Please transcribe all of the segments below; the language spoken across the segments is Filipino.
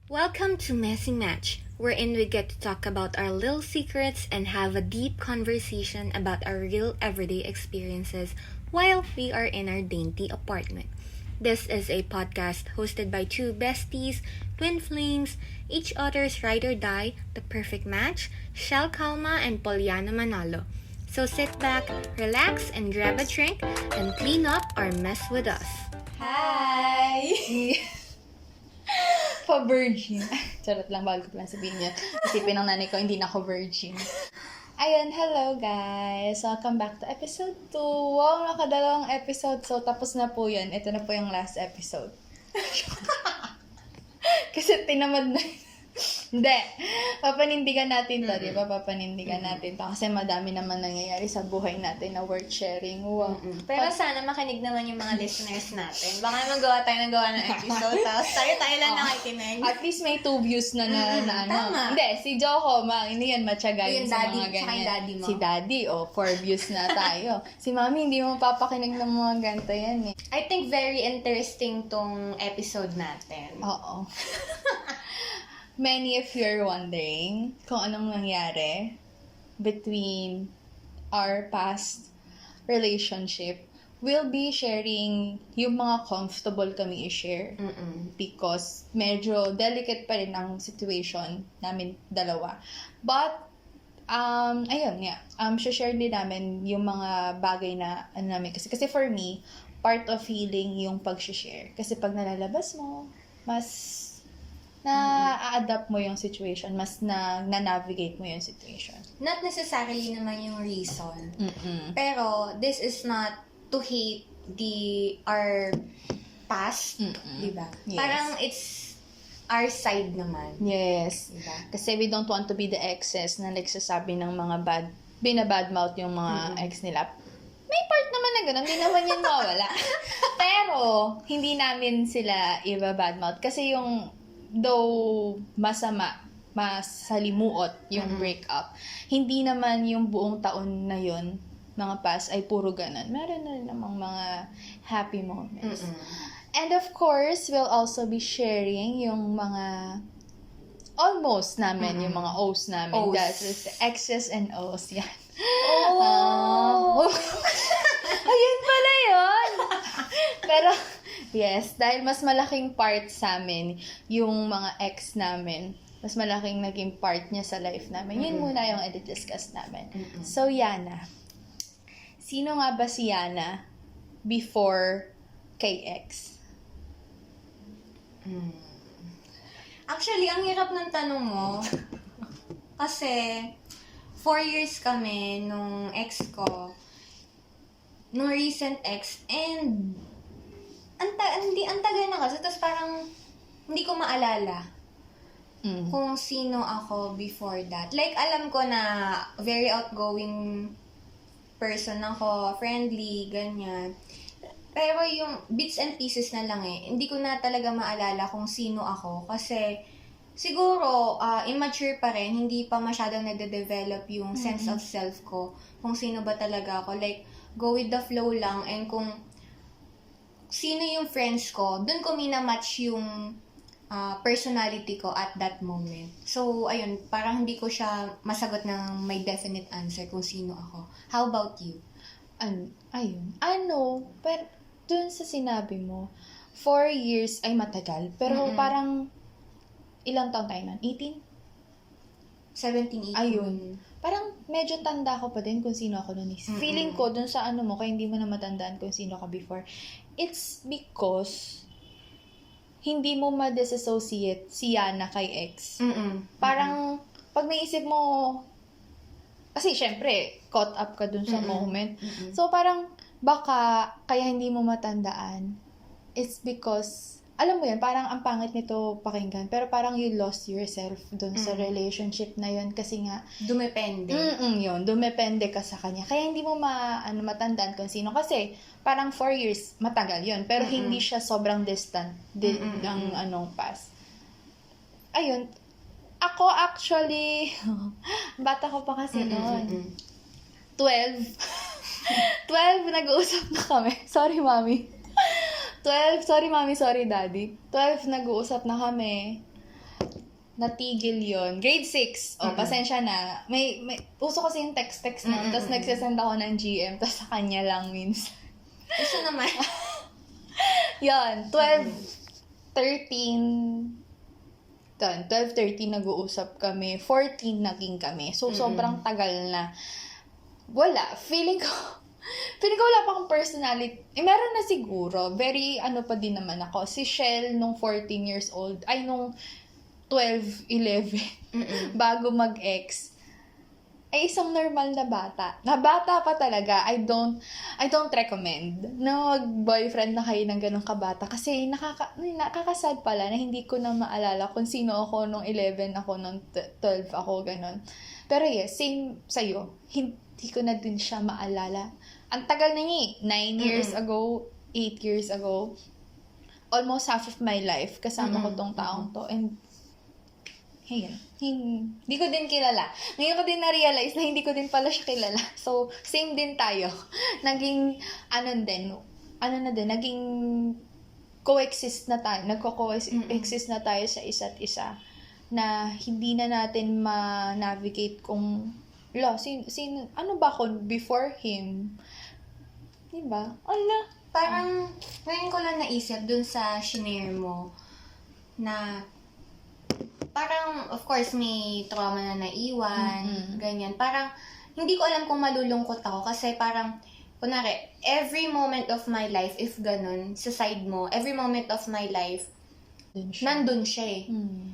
Welcome to Messy Match, wherein we get to talk about our little secrets and have a deep conversation about our real everyday experiences while we are in our dainty apartment. This is a podcast hosted by two besties, twin flames, each other's ride or die, the perfect match, Shell Calma and Poliana Manalo. So sit back, relax, and grab a drink and clean up or mess with us. Hi! Pa-virgin. Charot lang, bago ko lang sabihin yun. Isipin ng nanay ko, hindi na ako virgin. Ayun, hello guys! Welcome back to episode 2. Wow, nakadalawang episode. So, tapos na po yun. Ito na po yung last episode. Kasi tinamad na. Hindi. Papanindigan natin to, di ba? Papanindigan natin to. Kasi madami naman nangyayari sa buhay natin na worth sharing. Wow. Pero sana makinig naman yung mga listeners natin. Baka naman gawa ng episode, tapos tayo lang nakikinig. At least may 2 views na ano. Tama. Hindi, si Joko, hindi yan matyaga Yung yun sa daddy, mga tsaka ganyan. yung daddy mo. Si daddy, 4 views na tayo. Si mami, hindi mo papakinig ng mga ganito yan eh. I think very interesting tong episode natin. Oo. Many of you are wondering kung anong nangyari between our past relationship. We'll be sharing yung mga comfortable kami i-share. Because medyo delicate pa rin ang situation namin dalawa. But, ayun nga, share din namin yung mga bagay na namin. Kasi for me, part of healing yung pag-share. Kasi pag nalalabas mo, mas na-adapt mo yung situation, mas na-navigate mo yung situation. Not necessarily naman yung reason. Pero, this is not to hate our past, diba? Yes. Parang it's our side naman. Yes. Diba? Kasi we don't want to be the exes na nagsasabi ng mga binabadmouth yung mga ex nila. May part naman na gano'n, hindi naman yun mawala. Pero, hindi namin sila ibabadmouth. Kasi though masama, masalimuot yung breakup, hindi naman yung buong taon na yun, mga past, ay puro ganun. Meron na rin namang mga happy moments. And of course, we'll also be sharing yung mga almost namin, yung mga O's namin. O's. That is X's and O's. Yan. Oh! Ayun pala yun! Pero, yes, dahil mas malaking part sa amin yung mga ex namin, mas malaking naging part niya sa life namin. Yun muna yung i-discuss namin. So, Yana. Sino nga ba si Yana before kay ex? Actually, ang hirap ng tanong mo. Kasi, 4 years kami nung ex ko, nung recent ex, and ang tagal na kasi, tapos parang hindi ko maalala kung sino ako before that. Like, alam ko na very outgoing person ako, friendly, ganyan. Pero yung bits and pieces na lang hindi ko na talaga maalala kung sino ako kasi siguro immature pa rin, hindi pa masyadong nade-develop yung sense of self ko kung sino ba talaga ako. Like, go with the flow lang, and kung sino yung friends ko, dun ko minamatch yung personality ko at that moment. So, ayun, parang hindi ko siya masagot ng may definite answer kung sino ako. How about you? Ayun. Pero dun sa sinabi mo, 4 years ay matagal. Pero parang, ilang taon tayo nun? 18? 17, 18. Ayun. Parang medyo tanda ko pa din kung sino ako nun. Feeling ko dun sa mo, kaya hindi mo na matandaan kung sino ka before. It's because hindi mo ma-disassociate si Yana kay ex. Parang, pag naisip mo, kasi syempre, caught up ka dun sa moment. So parang, baka, kaya hindi mo matandaan, it's because, alam mo yun, parang ang pangit nito pakinggan, pero parang you lost yourself dun sa relationship na yun, kasi nga, Dumepende. yun, dumepende ka sa kanya. Kaya hindi mo matandaan kung sino. Kasi, parang 4 years, matagal yun. Pero hindi siya sobrang distant ng past. Ayun. Ako actually, bata ko pa kasi noon. 12. 12, nag-uusap na kami. Sorry, mami. 12, sorry, mami, sorry, daddy. 12, nag-uusap na kami. natigil yon. Grade 6. O, pasensya na. Uso kasi yung text-text na. Tapos nagsasend ako ng GM. Tapos sa kanya lang minsan. Gusto naman. Yon, 12, 13, 12, 13 nag-uusap kami. 14 naging kami. So, sobrang tagal na. Wala. Feeling ko wala pa akong personality. Meron na siguro. Very, pa din naman ako. Si Shell, nung 14 years old, nung 12, 11, bago mag-ex, ay isang normal na bata. Na bata pa talaga. I don't recommend na mag-boyfriend na kayo ng ganong kabata. Kasi nakakasad pala na hindi ko na maalala kung sino ako nung 11 ako, nung 12 ako, ganon. Pero yes, same sa'yo. Hindi ko na din siya maalala. Ang tagal na niya 9 years ago, 8 years ago. Almost half of my life kasama ko tong taong to. And hindi ko din kilala. Ngayon ko din na-realize na hindi ko din pala siya kilala. So, same din tayo. Naging, naging coexist na tayo. Nagko-coexist na tayo sa isa't isa. Na hindi na natin ma-navigate kung, ano ba ako before him? Diba? Parang, ngayon ko lang naisip dun sa shinare mo na parang, of course, may trauma na naiwan, ganyan. Parang, hindi ko alam kung malulungkot ako kasi parang, kunwari, every moment of my life, if ganun, sa side mo, every moment of my life, nandun siya eh.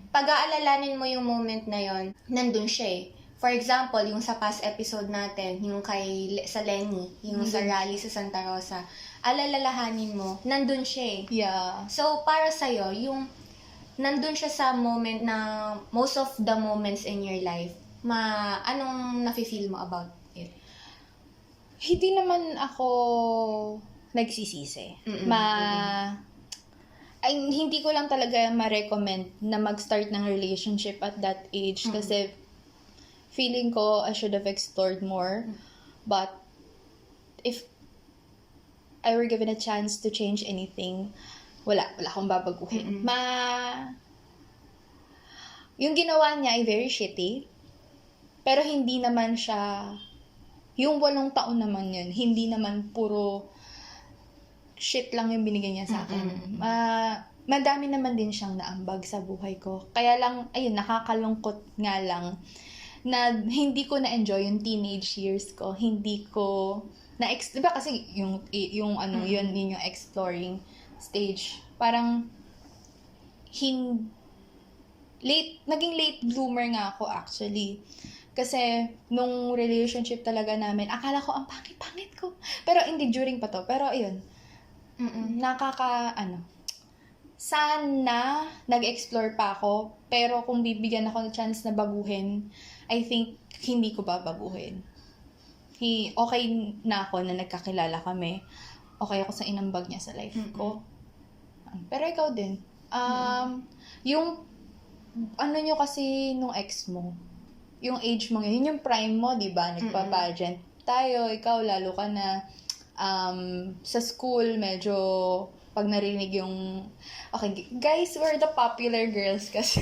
Pag-aalalanin mo yung moment na yon, nandun siya eh. For example, yung sa past episode natin, yung sa Lenny, yung sa rally sa Santa Rosa, alalalahanin mo, nandun siya eh. Yeah. So, para sa'yo, yung nandun siya sa moment na most of the moments in your life, anong nafe-feel mo about it? Hindi naman ako nagsisisi. Hindi ko lang talaga ma-recommend na mag-start ng relationship at that age kasi feeling ko I should have explored more. But if I were given a chance to change anything, wala akong babaguhin. Yung ginawa niya ay very shitty, pero hindi naman siya, yung 8 taon naman yun, hindi naman puro shit lang yung binigay niya sa akin. Madami naman din siyang naambag sa buhay ko. Kaya lang, ayun, nakakalungkot nga lang na hindi ko na-enjoy yung teenage years ko. Hindi ko diba kasi yung yun yung exploring stage. Parang naging late bloomer nga ako actually. Kasi nung relationship talaga namin, akala ko ang pangit-pangit ko. Pero hindi, during pa to. Pero ayun, sana nag-explore pa ako, pero kung bibigyan ako ng chance na baguhin, I think hindi ko babaguhin. Okay na ako na nagkakilala kami. Okay ako sa inambag niya sa life ko. Pero ikaw din. Yung nyo kasi nung ex mo, yung age mo ngayon, yun yung prime mo, di ba? Nagpa-pageant tayo, ikaw lalo ka na sa school, medyo pag narinig yung okay, guys, we're the popular girls kasi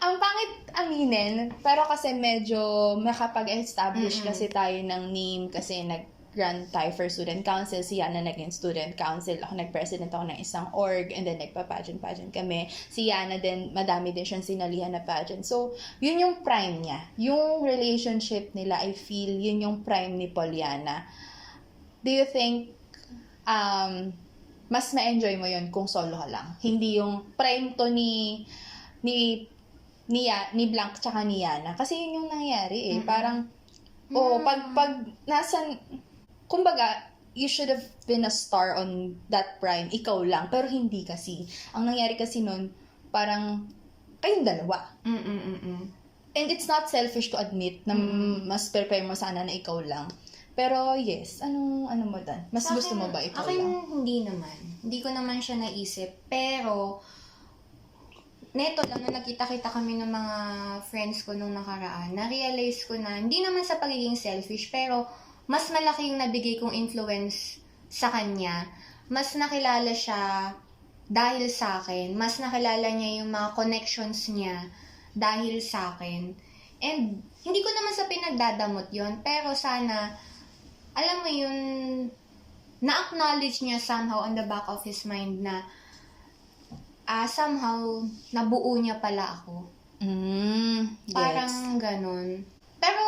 ang pangit aminin, pero kasi medyo makapag-establish kasi tayo ng name kasi nag-run tayo for student council, si Yana naging student council, ako nag-president ako ng isang org, and then nagpa-pageant kami. Si Yana din, madami din siyang sinalihan na pageant. So, yun yung prime niya. Yung relationship nila, I feel, yun yung prime ni Pollyanna. Do you think mas ma-enjoy mo yun kung solo ka lang? Hindi yung prime to ni Blanc tsaka ni Yana. Kasi yun yung nangyari eh. Parang, pag nasan, kumbaga, you should have been a star on that prime. Ikaw lang. Pero hindi kasi. Ang nangyari kasi nun, parang, kayong dalawa. And it's not selfish to admit na mas prepare mo sana na ikaw lang. Pero yes, ano mo dan? Mas Sa gusto akin, mo ba ikaw akin, lang? hindi naman. Hindi ko naman siya naisip. Pero, neto lang na nakita-kita kami ng mga friends ko nung nakaraan, na-realize ko na, hindi naman sa pagiging selfish, pero mas malaki yung nabigay kong influence sa kanya. Mas nakilala siya dahil sa akin. Mas nakilala niya yung mga connections niya dahil sa akin. And hindi ko naman sa pinagdadamot yon, pero sana, alam mo yun, na-acknowledge niya somehow on the back of his mind na somehow nabuo niya pala ako. Yes. Parang ganun. Pero,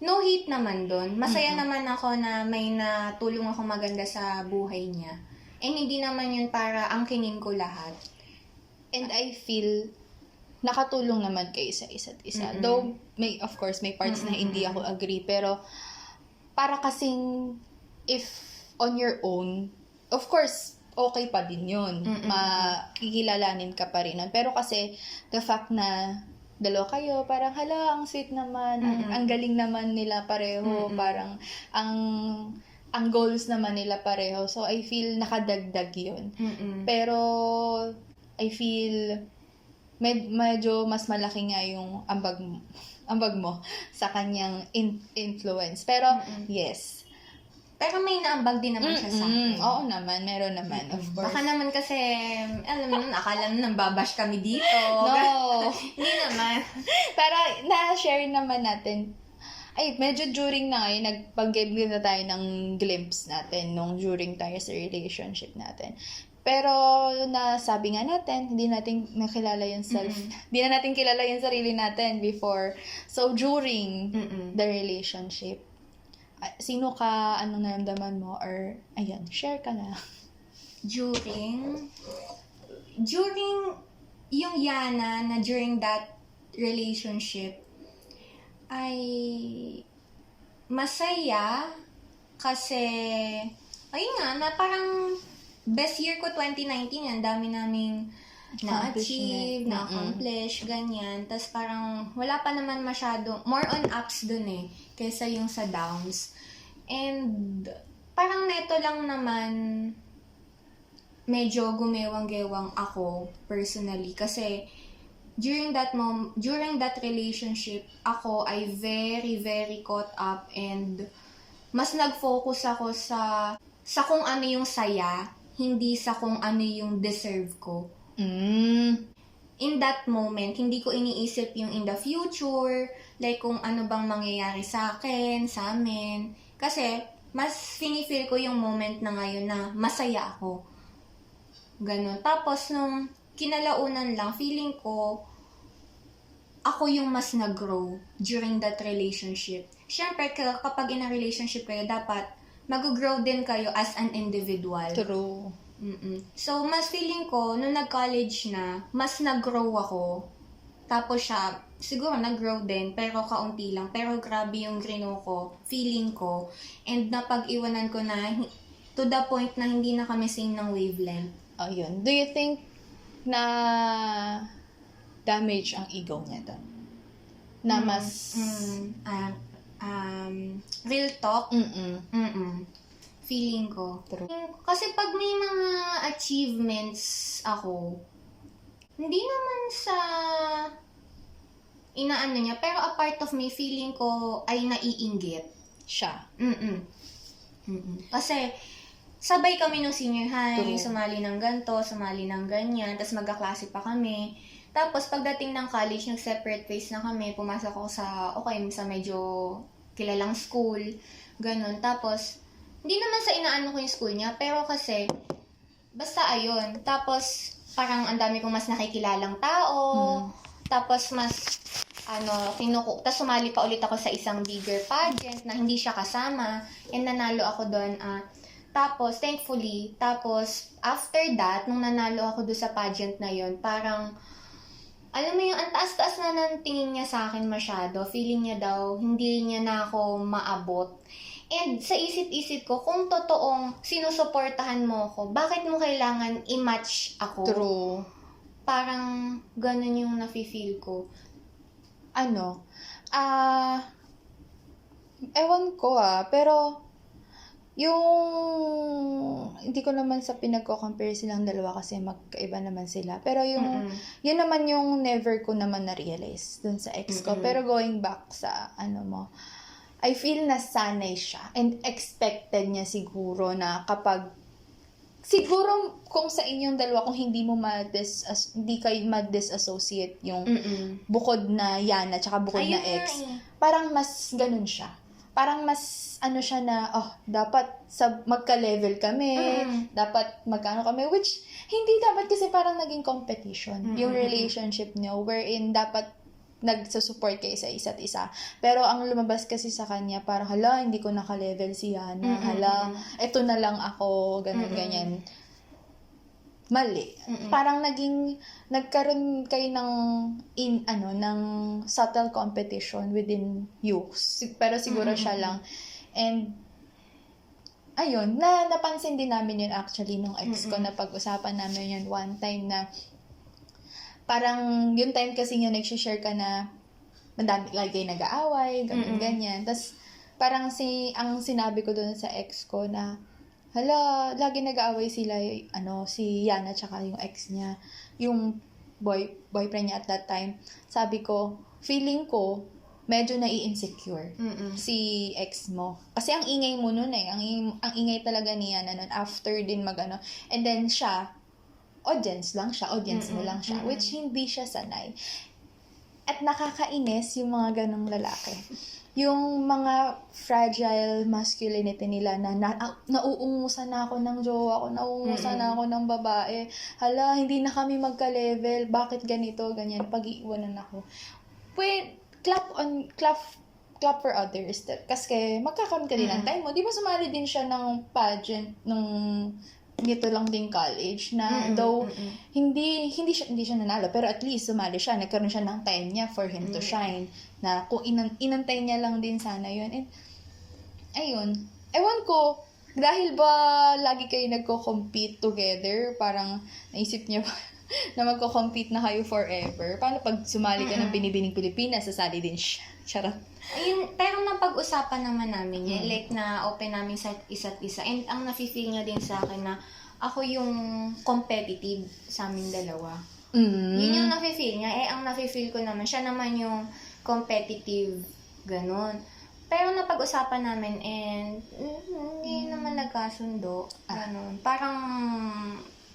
no hate naman doon. Masaya naman ako na may natulong ako maganda sa buhay niya. And hindi naman yun para angkinin ko lahat. And I feel nakatulong naman kayo sa isa't isa. Though, of course, may parts na hindi ako agree. Pero, para kasing, if on your own, of course, okay pa din yun. Makikilalanin ka pa rin nun. Pero kasi, the fact na dalawa kayo, parang hala, ang sweet naman, ang galing naman nila pareho, parang ang goals naman nila pareho. So, I feel nakadagdag yun. Pero, I feel medyo mas malaki nga yung ambag mo sa kanyang influence. Pero, yes. Pero may naambag din naman siya sa akin. Oo naman, meron naman, of course. Baka naman kasi, alam mo nun, akala nun babash kami dito. No. Hindi naman. Pero, na-share naman natin, medyo during na ngayon, nagpag-give na tayo ng glimpse natin nung during tayo sa relationship natin. Pero, nasabi nga natin, hindi natin nakilala yung self. Hindi na natin kilala yung sarili natin before. So, during the relationship, sino ka, anong naramdaman mo, or, ayan, share ka na. During yung Yana na during that relationship, ay masaya kasi, ayun nga, na parang best year ko 2019 yan, dami naming na-achieve, na-accomplish, ganyan. Tapos parang wala pa naman masyado, more on ups dun eh, kaysa yung sa downs. And parang neto lang naman, medyo gumewang-gewang ako personally kasi during that relationship, ako ay very, very caught up and mas nag-focus ako sa kung ano yung saya, hindi sa kung ano yung deserve ko. In that moment, hindi ko iniisip yung in the future, like kung ano bang mangyayari sa akin, sa amin. Kasi, mas finifeel ko yung moment na ngayon na masaya ako. Ganon. Tapos, nung kinalaunan lang, feeling ko, ako yung mas nag-grow during that relationship. Siyempre, kapag in a relationship kayo, dapat mag-grow din kayo as an individual. True. So, mas feeling ko, nung nag-college na, mas nag-grow ako. Tapos siya, siguro nag-grow din, pero kaunti lang. Pero grabe yung grino ko, feeling ko. And napag-iwanan ko na, to the point na hindi na kami same ng wavelength. Oh, yun. Do you think na damage ang ego niya doon? Na mas... real talk? Feeling ko. True. Kasi pag may mga achievements ako, hindi naman sa inaano niya, pero a part of me, feeling ko ay naiinggit. Siya. Kasi, sabay kami nung senior high, True. sumali ng ganto, sumali ng ganyan, tapos magkaklase pa kami. Tapos, pagdating ng college, nag-separate ways na kami, pumasok ako sa medyo kilalang school, ganun. Tapos, hindi naman sa inaano ko yung school niya, pero kasi, basta ayun. Tapos, parang ang dami kong mas nakikilalang tao, tapos mas, tapos sumali pa ulit ako sa isang bigger pageant na hindi siya kasama, and nanalo ako doon, tapos, thankfully, after that, nung nanalo ako doon sa pageant na yon, parang, alam mo yung, ang taas-taas na ng tingin niya sa akin masyado. Feeling niya daw, hindi niya na ako maabot. And sa isip-isip ko, kung totoong sinusuportahan mo ako, bakit mo kailangan i-match ako? True. Parang, ganun yung nafe-feel ko. Ewan ko pero, hindi ko naman sa pinagko-compare silang dalawa kasi magkaiba naman sila. Pero yun naman yung never ko naman na-realize dun sa ex ko. Pero going back sa I feel na sanay siya and expected niya siguro na kapag siguro kung sa inyong dalawa, kung hindi mo hindi kayo ma-disassociate yung bukod na Yana tsaka bukod Ayun na nga X, eh. parang mas ganun siya. Parang mas ano siya na, dapat magka-level kami, dapat magkano kami, which hindi dapat kasi parang naging competition yung relationship nyo, wherein dapat nagsusupport kayo sa isa't isa. Pero ang lumabas kasi sa kanya, parang, hala, hindi ko naka-level si Yana. Hala, eto na lang ako, ganyan. Mali. Parang nagkaroon kayo ng subtle competition within you. Pero siguro siya lang. And, ayun, napansin din namin yun actually nung ex ko, na pag-usapan namin yun one time na parang yung time kasi nga nag-share ka na madami lagi nag-aaway, ganyan. Tapos parang ang sinabi ko doon sa ex ko na, hala, lagi nag-aaway sila, si Yana tsaka yung ex niya, yung boyfriend niya at that time. Sabi ko, feeling ko, medyo nai-insecure si ex mo. Kasi ang ingay mo nun eh. Ang ingay talaga ni Yana nun after din and then siya, audience mo lang siya, which hindi siya sanay. At nakakainis yung mga ganong lalaki. Yung mga fragile masculinity nila na nauungusan na ako ng jowa ko, nauungusan na ako ng babae. Hala, hindi na kami magka-level. Bakit ganito, ganyan? Pag-iiwanan ako. Clap for others. Kasi magkakaroon ka din ng time mo. Di ba sumali din siya ng pageant nung dito lang din college na though hindi siya nanalo, pero at least sumali siya, nagkaroon siya ng time niya for him to shine, na kung inantay niya lang din sana yun. And ayun, ewan ko, dahil ba lagi kayo nagko-compete together, parang naisip niya ba na magko-compete na kayo forever? Paano pag sumali ka ng Binibining Pilipinas, sasali din siya? Charot. Ayun, pero napag-usapan naman namin yan. Like, na-open namin sa isa't isa. And ang nafe-feel niya din sa akin na ako yung competitive sa aming dalawa. Yun yung nafe-feel niya. Ang nafe-feel ko naman, siya naman yung competitive, ganun. Pero napag-usapan namin and hindi naman nagkasundo. Ganun. Parang,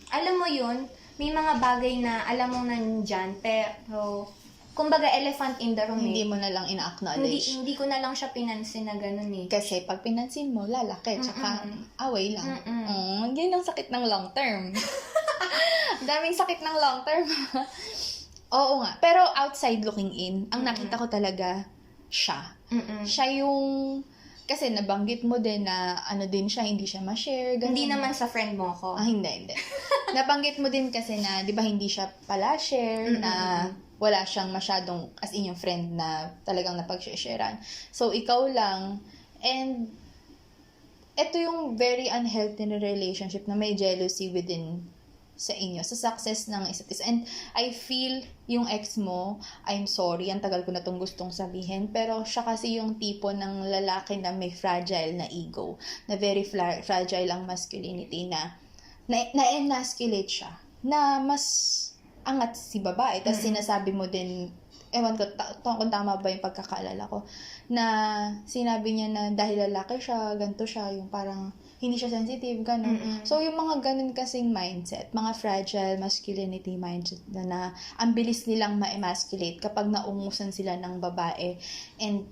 alam mo yun, may mga bagay na alam mo nandyan, pero kumbaga elephant in the room Hindi mo na lang ina-acknowledge. Hindi ko na lang siya pinansin na ganun eh. Kasi pag pinansin mo, lalaki, tsaka away lang. Yun ang sakit ng long term. Daming sakit ng long term. Oo nga. Pero outside looking in, ang nakita ko talaga, siya. Siya yung, kasi nabanggit mo din na din siya, hindi siya ma-share. Ganun. Hindi naman sa friend mo ko. Hindi. Nabanggit mo din kasi na, di ba hindi siya pala share, na wala siyang masyadong, as in yung friend na talagang napag-sharean. So, ikaw lang. And, ito yung very unhealthy na relationship na may jealousy within sa inyo, sa success ng isa't isa. And I feel yung ex mo, I'm sorry, ang tagal ko na itong gustong sabihin, pero siya kasi yung tipo ng lalaki na may fragile na ego, na very fragile ang masculinity, na-emasculate siya, na mas angat si babae. Tapos sinasabi mo din, ewan ko kung tama ba yung pagkakaalala ko, na sinabi niya na dahil lalaki siya, ganito siya, yung parang hindi siya sensitive, gano'n. So, yung mga ganun kasing mindset, mga fragile masculinity mindset na ang bilis nilang ma-emasculate kapag naungusan sila ng babae. And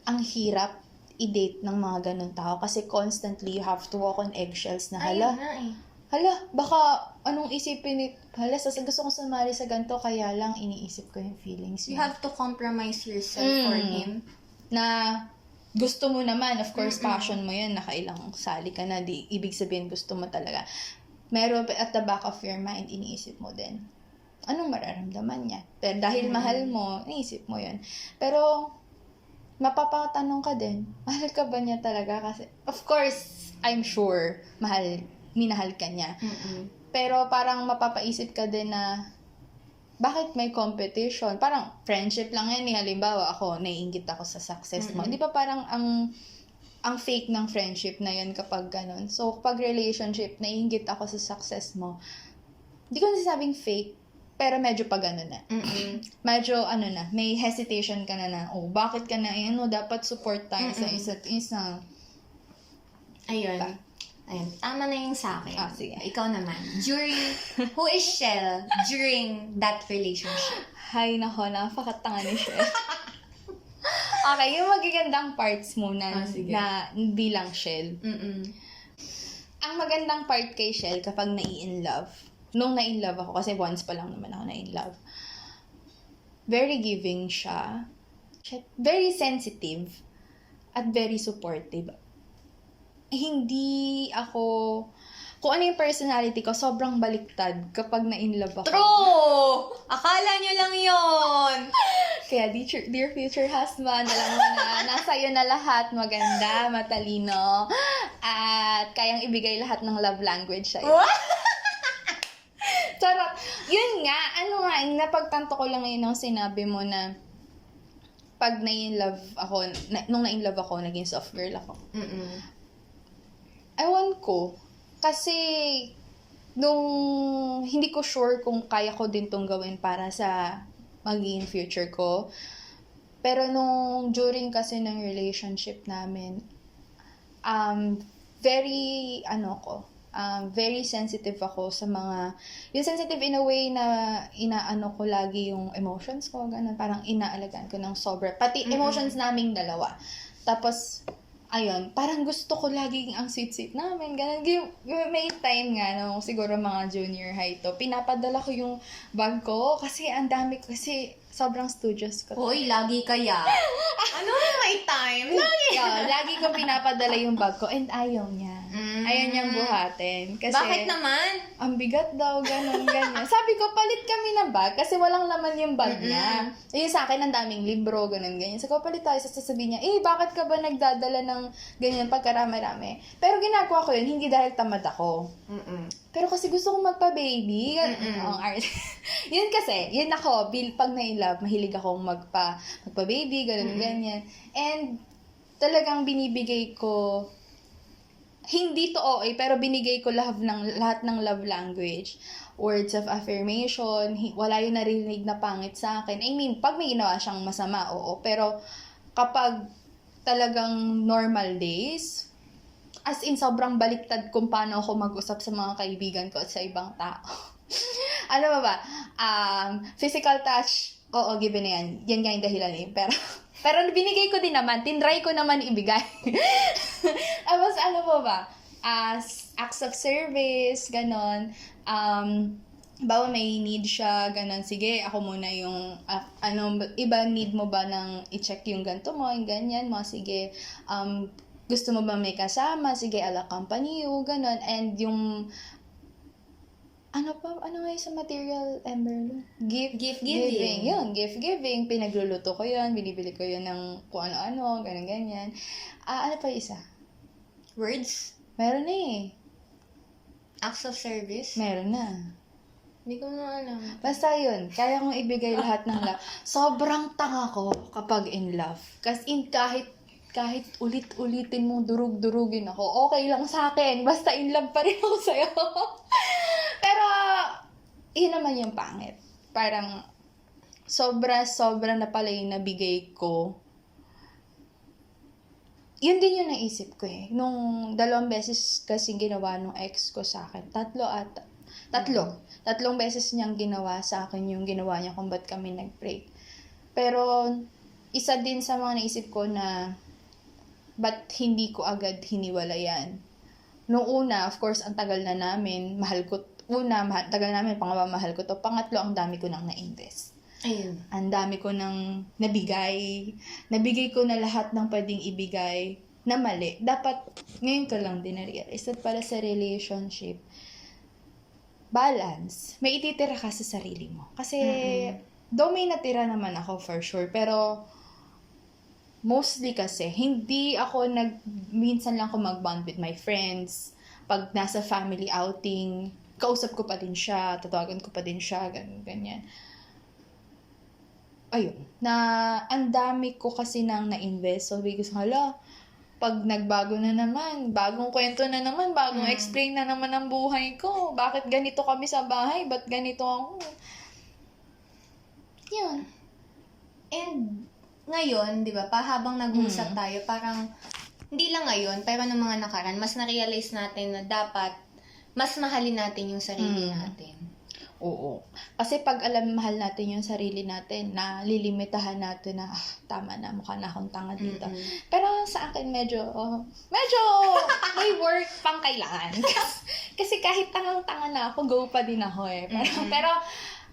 ang hirap i-date ng mga ganun tao kasi constantly you have to walk on eggshells na hala, baka anong isipin ni, gusto kong sumali sa ganito, kaya lang iniisip ko yung feelings You niya. have to compromise yourself for him. Na gusto mo naman, of course, passion mo yan, nakailang sali ka na, di ibig sabihin gusto mo talaga. Meron at the back of your mind, iniisip mo din, anong mararamdaman niya? Pero dahil mahal mo, iniisip mo yun. Pero, mapapatanong ka din, mahal ka ba niya talaga? Kasi, of course, I'm sure, minahal ka niya. Pero parang mapapaisip ka din na, bakit may competition? Parang friendship lang yan. Halimbawa, ako, naiingit ako sa success mo. Di ba parang ang fake ng friendship na yun kapag ganun. So, kapag relationship, naiingit ako sa success mo, di ko nasasabing fake, pero medyo pa ganun na. Medyo, may hesitation ka na, bakit ka na, dapat support tayo sa isa't isa. Ayun. Ayun, tama na yung sa akin. Sige. Ikaw naman. Who is Shell during that relationship? Hay nako, napakatanga ni Shell. Okay, yung magagandang parts muna Sige. na bilang Shell. Ang magandang part kay Shell kapag nai-in love, nung na-in love ako, kasi once pa lang naman ako na-in love, very giving siya, very sensitive, at very supportive. Hindi ako, kung ano yung personality ko, sobrang baliktad kapag na-in love ako. True! Akala nyo lang yon. Kaya, dear future husband, alam mo na, nasa iyo na lahat, maganda, matalino, at kayang ibigay lahat ng love language sa'yo. Charot. Yun nga, napagtanto ko lang ngayon nung sinabi mo na pag na-in-love ako, nung na-in-love ako, naging soft girl ako. Ewan ko, kasi nung hindi ko sure kung kaya ko din tong gawin para sa magiging future ko. Pero nung during kasi ng relationship namin, very sensitive ako sa mga, yung sensitive in a way na inaano ko lagi yung emotions ko, ganun, parang inaalagaan ko ng sobra. Pati emotions naming dalawa. Tapos, ayun, parang gusto ko laging ang sweet-sweet namin, ganun. May time nga, no, siguro mga junior high to, pinapadala ko yung bag ko, kasi ang dami, kasi sobrang studious ko. Hoy, lagi kaya. Ano may time? Lagi ko pinapadala yung bag ko, and ayaw niya. Ayaw niyang buhatin. Kasi, Bakit naman? ang bigat daw, ganun, ganyan. Sabi ko, palit kami ng bag kasi walang laman yung bag niya. Yung sa akin, ang daming libro, ganun, ganyan. So, palit tayo, sasabihin niya, bakit ka ba nagdadala ng ganyan pagkarami-rami? Pero ginagawa ko yun, hindi dahil tamad ako. Pero kasi gusto ko magpa-baby. Ang art. Yun kasi, yun ako, pag na-in-love, mahilig akong magpa-baby, ganun, ganyan. And, talagang binibigay ko, hindi to OA, pero binigay ko lahat ng love language. Words of affirmation, wala yung narinig na pangit sa akin. I mean, pag may ginawa siyang masama, oo. Pero, kapag talagang normal days, as in, sobrang baliktad kung paano ako mag-usap sa mga kaibigan ko at sa ibang tao. Ano ba? Physical touch, oo, given na yan. Yan nga yung dahilan eh. Pero binigay ko din naman, tinry ko naman ibigay. Tapos ano ba? Acts of service, ganon. Bawa may need siya, ganon. Sige, ako muna yung, iba need mo ba ng i-check yung ganito mo, yung ganyan mo, sige. Gusto mo ba may kasama? Sige, I'll accompany you, ganon. And yung, ano nga yung sa material, Ember? Gift giving. Yun, gift giving. Pinagluluto ko yun, binibili ko yun ng kung ano-ano, ganyan-ganyan. Ano pa yung isa? Words? Meron na eh. Acts of service? Meron na. Hindi ko na alam. Basta yun, kaya kong ibigay lahat ng love. Sobrang tanga ko kapag in love. Kasi kahit ulit-ulitin mong durug-durugin ako, okay lang sa akin. Basta in love pa rin ako sa'yo. Pero, yun naman yung pangit. Parang, sobra na pala yung nabigay ko. Yun din yung naisip ko eh. Nung 2 beses kasi ginawa nung ex ko sa akin. 3 beses niyang ginawa sa akin yung ginawa niya kung ba't kami nag-break. Pero, isa din sa mga naisip ko na ba't hindi ko agad hiniwalayan. Nung una, of course, ang tagal na namin, tagal namin, pangalawa, mahal ko to. Pangatlo, ang dami ko nang na-invest. Ayun. Ang dami ko nang nabigay. Nabigay ko na lahat ng pwedeng ibigay na mali. Dapat, ngayon ko lang din na-realize that para sa relationship, balance, may ititira ka sa sarili mo. Kasi, though may natira naman ako for sure, pero, mostly kasi, hindi ako minsan lang ako mag-bond with my friends. Pag nasa family outing, kausap ko pa din siya, tatawagan ko pa din siya, ganyan. Ayun, ang dami ko kasi nang na-invest. So, bigos, pag nagbago na naman, bagong kwento na naman, bagong explain na naman ang buhay ko. Bakit ganito kami sa bahay? Ba't ganito ako? Yun. And, ngayon, di ba, habang nag-uusap tayo, parang hindi lang ngayon, pero nung mga nakaraan, mas na-realize natin na dapat mas mahalin natin yung sarili natin. Oo. Kasi pag mahal natin yung sarili natin, na lilimitahan natin na, tama na, mukha na akong tanga dito. Pero sa akin, medyo may work pang kailangan. Kasi kahit tangang-tanga na ako, go pa din ako eh. Pero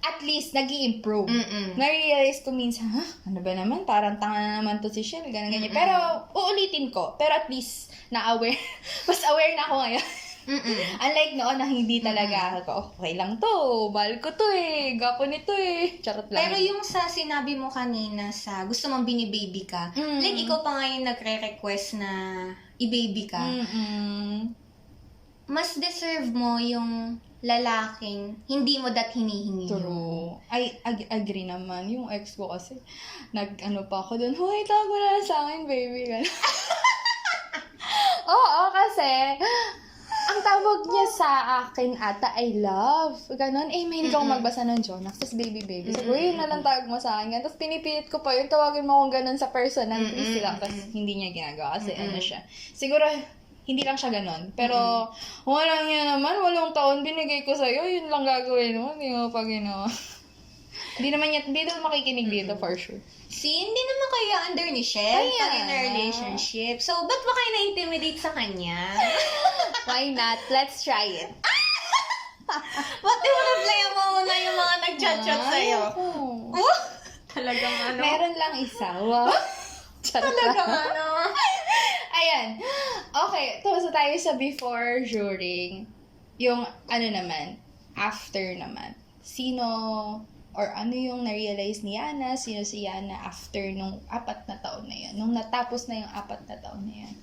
at least, nag-i-improve. Na-realize ko minsan, ano ba naman, parang tanga na naman to si Shell, ganyan. Pero, uulitin ko. Pero at least, na-aware. Mas aware na ako ngayon. Unlike noon na hindi talaga ako, okay lang to, mahal ko to eh, gapo nito eh. Charot lang. Pero yung sa sinabi mo kanina sa gusto mong bini-baby ka, like ikaw pa ngayon nagre-request na i-baby ka, mas deserve mo yung lalaking hindi mo hinihingi. True. I agree naman. Yung ex ko kasi, nag-ano pa ako dun, hoy, tawag mo na lang sa akin, baby. Oo, kasi, ang tawag niya sa akin ata, I love. Ganon. Eh, may hindi ko magbasa ng Jonax. Tapos baby. Sabi ko, yun na lang tawag mo sa akin. Tapos pinipilit ko pa yun. Tawagin mo akong ganon sa personal. Please lang. Tapos hindi niya ginagawa. Kasi ano siya. Siguro, hindi lang siya ganon. Pero, wala niya naman. 8 taon binigay ko sa'yo. Yun lang gagawin mo. Hindi mo pa ginawa. Hindi naman makikinig dito for sure. Hindi naman kayo under ni Shell Kaya. pag in a relationship. So, ba't ba kayo na-intimidate sa kanya? Why not? Let's try it. Ba't di mo na-play mo muna yung mga nag-chat-chat sa'yo? Oh, talagang ano? Meron lang isa. Wow. Talagang ano? Ayan. Okay, tapos na tayo sa before, during. Yung ano naman, after naman. Sino or ano yung na-realize ni Yana, sino si Yana after nung 4 na taon na yan. Nung natapos na yung 4 na taon na yan.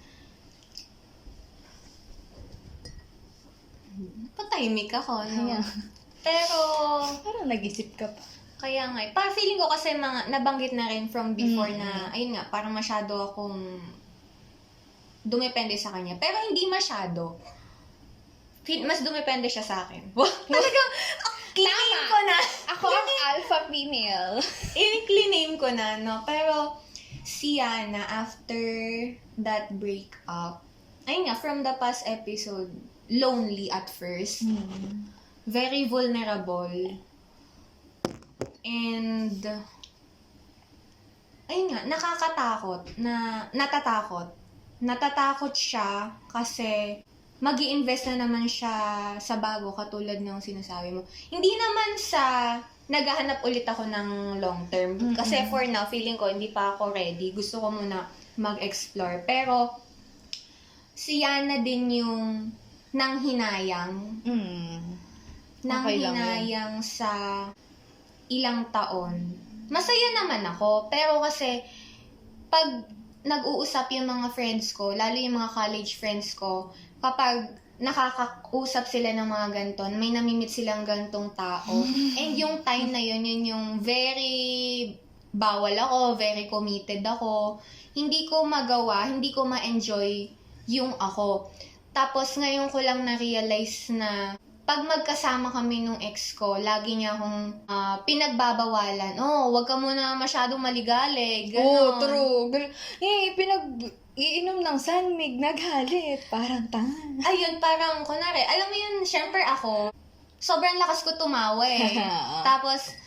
Patahimik ako, no? Ayan. Pero, Parang nag-isip ka pa. kaya nga, parang feeling ko kasi nabanggit na rin from before na, ayun nga, parang masyado akong dumepende sa kanya. Pero hindi masyado. Mas dumepende siya sa akin. Talagang, clean ko na. Ako ang alpha female. I-clean ko na, no? Pero, si Yana, after that breakup, ayun nga, from the past episode, lonely at first. Very vulnerable. And, ayun nga, natatakot siya kasi mag-i-invest na naman siya sa bago katulad ng sinasabi mo. Hindi naman sa naghahanap ulit ako ng long term. Kasi for now, feeling ko hindi pa ako ready. Gusto ko muna mag-explore. Pero, si Yana din yung nanghinayang. Okay lang Nanghinayang sa ilang taon. Masaya naman ako. Pero kasi, pag nag-uusap yung mga friends ko, lalo yung mga college friends ko, kapag nakakausap sila ng mga ganito, may namimit silang gantong tao. And yung time na yun yung very bawal ako, very committed ako. Hindi ko magawa, hindi ko ma-enjoy yung ako. Tapos ngayon ko lang na-realize na pag magkasama kami nung ex ko, lagi niya akong pinagbabawalan. Wag ka muna masyadong maligalig. Ganon. True. Iinom ng sanmig, nagalit. Parang tanga. Ayun, parang, kunwari, alam mo yun, syempre ako, sobrang lakas ko tumawa eh. Tapos,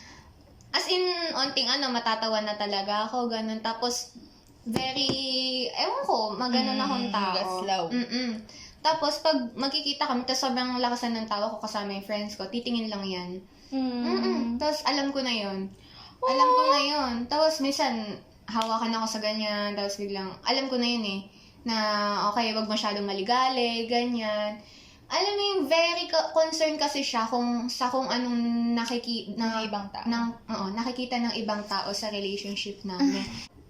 as in, onting matatawa na talaga ako, ganun. Tapos, very, ewan ko, maganon akong tao. Gaslaw. Tapos, pag magkikita kami, tapos sobrang lakasan ng tawa ko kasama yung friends ko, titingin lang yan. Tapos, alam ko na yun. Tapos, minsan, hawakan ako sa ganyan, tapos biglang, alam ko na yun eh, na okay, wag masyadong maligali, ganyan. Alam mo yung very concerned kasi siya kung anong nakikita ng ibang tao sa relationship namin.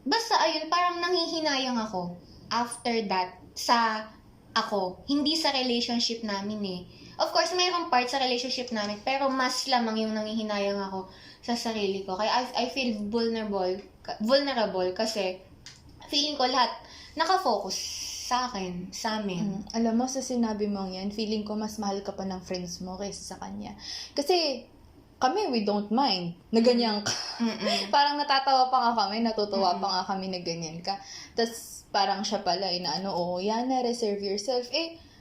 Basta ayun, parang nanghihinayang ako after that sa ako, hindi sa relationship namin eh. Of course, mayroong part sa relationship namin, pero mas lamang yung nanghihinayang ako sa sarili ko. Kaya I feel vulnerable kasi feeling ko lahat nakafocus sa akin, sa amin. Alam mo, sa sinabi mong yan, feeling ko mas mahal ka pa ng friends mo kaysa sa kanya. Kasi, kami, we don't mind na ganyan ka. Parang natatawa pa nga kami, natutuwa pa nga kami na ganyan ka. Tapos, parang siya pala, inaano, Yana, reserve yourself.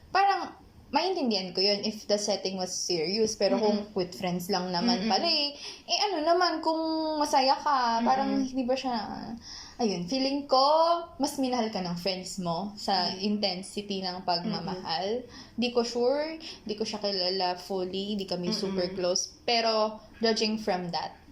Parang, maintindihan ko yun if the setting was serious. Pero kung with friends lang naman pala ano naman, kung masaya ka, parang hindi ba siya, ayun, feeling ko, mas minahal ka ng friends mo sa intensity ng pagmamahal. Di ko sure, di ko siya kilala fully, di kami super close. Pero, judging from that,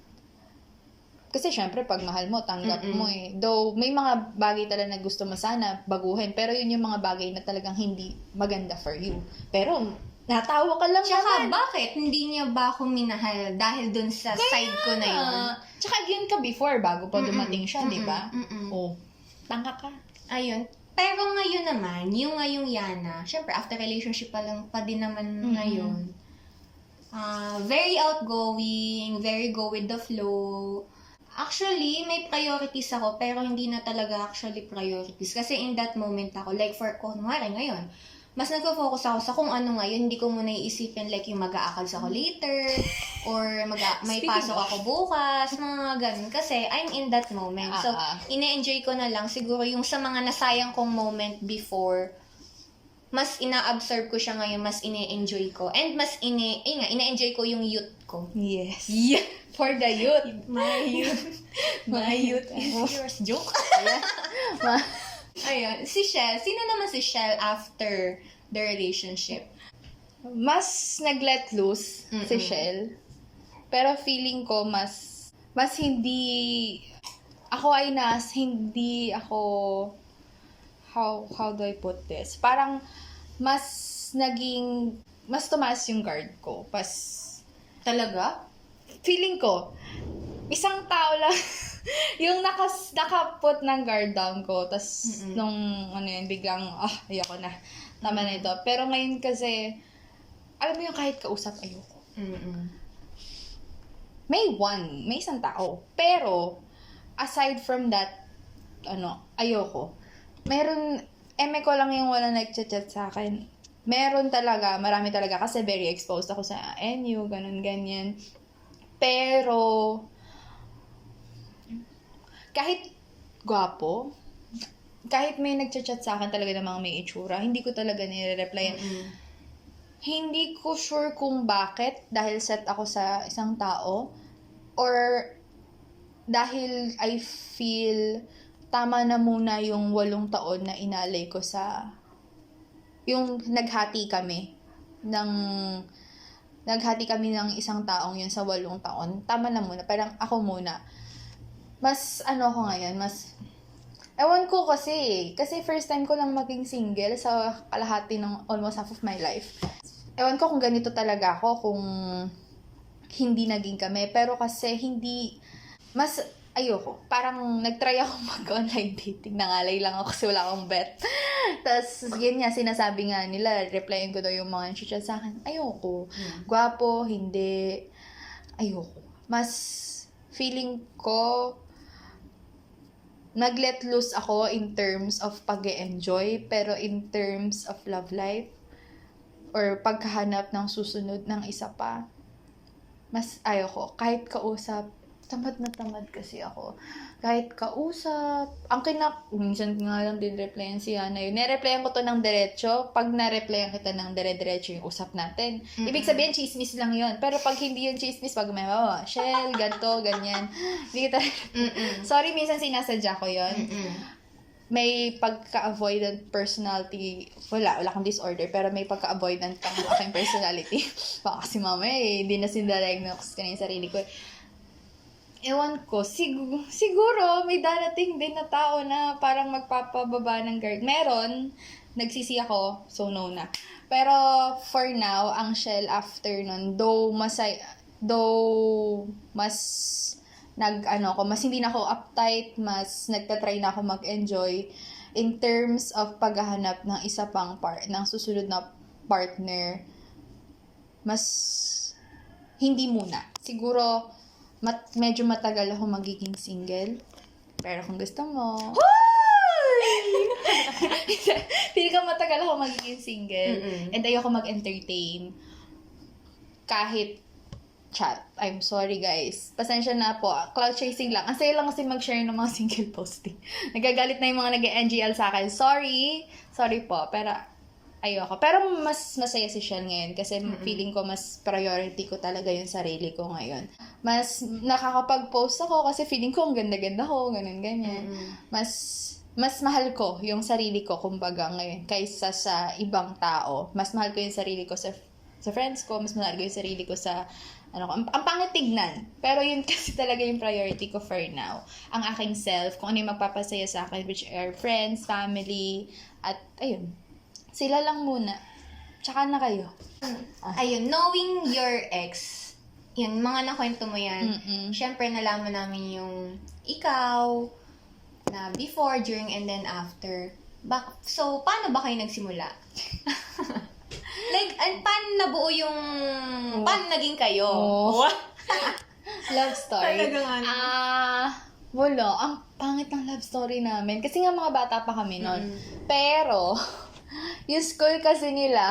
kasi syempre, pag mahal mo, tanggap mo Though, may mga bagay talaga na gusto mo sana baguhin. Pero yun yung mga bagay na talagang hindi maganda for you. Pero, natawa ka lang Tsaka, naman. bakit? Hindi niya ba ako minahal dahil dun sa side ko na yun? Tsaka yun ka before, bago pa dumating siya, di ba? Tangka ka. Ayun. Pero ngayon naman, yung ngayong Yana, syempre, after relationship pa din naman ngayon. Very outgoing, very go with the flow. Actually, may priorities ako, pero hindi na talaga actually priorities. Kasi in that moment ako, like for, kunwari ngayon, mas nagpo-focus ako sa kung ano ngayon, hindi ko muna iisipin like yung mag-aakals ako later, or may pasok ako bukas, mga ganun. Kasi I'm in that moment. So, ine-enjoy ko na lang siguro yung sa mga nasayang kong moment before, mas ina-absorb ko siya ngayon, mas ine-enjoy ko. And mas ine-enjoy ko yung youth ko. Yes. Yeah. For the youth. My youth. My youth is yours. Joke? Ayun. Si Shell. Sino naman si Shell after the relationship? Mas nag-let loose si Shell. Pero feeling ko mas hindi hindi ako how do I put this? Parang mas tumaas yung guard ko. Talaga? Feeling ko, isang tao lang yung nakaput ng guard down ko. Tas nung biglang, ayoko na. Tama na ito. Pero ngayon kasi, alam mo yung kahit kausap, ayoko. May isang tao. Pero, aside from that, ayoko. Meron, ko lang yung wala nag-chat sa akin. Meron talaga, marami talaga, kasi very exposed ako sa NU, ganun-ganyan. Pero, kahit gwapo, kahit may nag-chat sa akin talaga ng mga may itsura, hindi ko talaga nire-replyan. Hindi ko sure kung bakit, dahil set ako sa isang tao, or dahil I feel tama na muna yung 8 taon na inalay ko sa yung naghati kami ng isang taong yun sa 8 taon. Tama na muna. Parang ako muna. Mas ko ngayon, ewan ko kasi first time ko lang maging single sa kalahati ng almost half of my life. Ewan ko kung ganito talaga ako, kung hindi naging kami. Pero kasi mas ayoko. Parang nagtry ako mag-online dating. Nangalay lang ako kasi wala akong bet. Tapos, yun nga, sinasabi nga nila, replyin ko daw yung mga chat sa akin. Ayoko. Gwapo, hindi. Ayoko. Mas feeling ko, nag-let loose ako in terms of pag-enjoy, pero in terms of love life, or pagkahanap ng susunod ng isa pa, mas ayoko. Kahit kausap, tamad na tamad kasi ako. Kahit kausap, minsan nga lang din replyan si Yana yun. Nireplyan ko to ng diretso. Pag na-replyan kita ng dire-diretso yung usap natin. Ibig sabihin, chismis lang yun. Pero pag hindi yun chismis, pag may Shell, ganto, ganyan. Hindi kita sorry, minsan sinasadya ko yun. May pagka-avoidant personality. Wala akong disorder, pero may pagka-avoidant ang aking personality. Baka kasi mamaya hindi na sindiagnose ko na yung sarili ko. Ewan ko, siguro may darating din na tao na parang magpapababa ng guard. Meron, nagsisi ako, so no na. Pero for now, ang Shell after nun, mas hindi na ako uptight, mas nagtatry na ako mag-enjoy in terms of paghahanap ng isa pang ng susunod na partner. Mas hindi muna. Siguro, medyo matagal ako magiging single. Pero kung gusto mo... Pili ka matagal ako magiging single. And ayoko mag-entertain. Kahit chat. I'm sorry guys. Pasensya na po. Cloud chasing lang. Ang saya lang kasi mag-share ng mga single posting. Nagagalit na yung mga nag-NGL sa akin. Sorry. Sorry po. Pero ayoko. Pero mas masaya si Shell ngayon kasi feeling ko mas priority ko talaga yung sarili ko ngayon. Mas nakakapag-post ako kasi feeling ko ang ganda-ganda ko, ganyan-ganyan. Mas mahal ko yung sarili ko kumbaga ngayon kaysa sa ibang tao. Mas mahal ko yung sarili ko sa friends ko, mas mahal ko yung sarili ko sa ang pangit tignan. Pero yun kasi talaga yung priority ko for now. Ang aking self, kung ano yung magpapasaya sa akin, which are friends, family, at ayun. Sila lang muna. Tsaka na kayo. Ayun, knowing your ex, yun, mga nakwento mo yan, syempre nalaman namin yung ikaw, na before, during, and then after. So, paano ba kayo nagsimula? Like, paano nabuo yung... Paano naging kayo? Love story. Talaga nga. Wala. Ang pangit ng love story namin. Kasi nga mga bata pa kami noon. Pero, yung school kasi nila,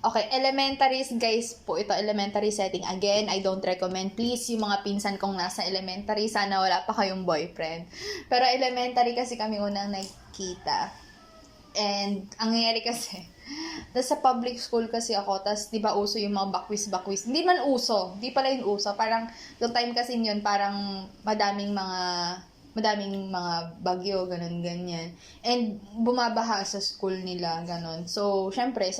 okay, elementaries guys po, ito elementary setting. Again, I don't recommend. Please, yung mga pinsan kong nasa elementary, sana wala pa kayong boyfriend. Pero elementary kasi kami unang nagkita. And, ang nangyari kasi, sa public school kasi ako, tas di ba uso yung mga bakwis. Hindi man uso, di pala yung uso. Parang, yung time kasi yun, parang madaming mga bagyo, ganyan. And, bumabaha sa school nila, ganon. So, syempre,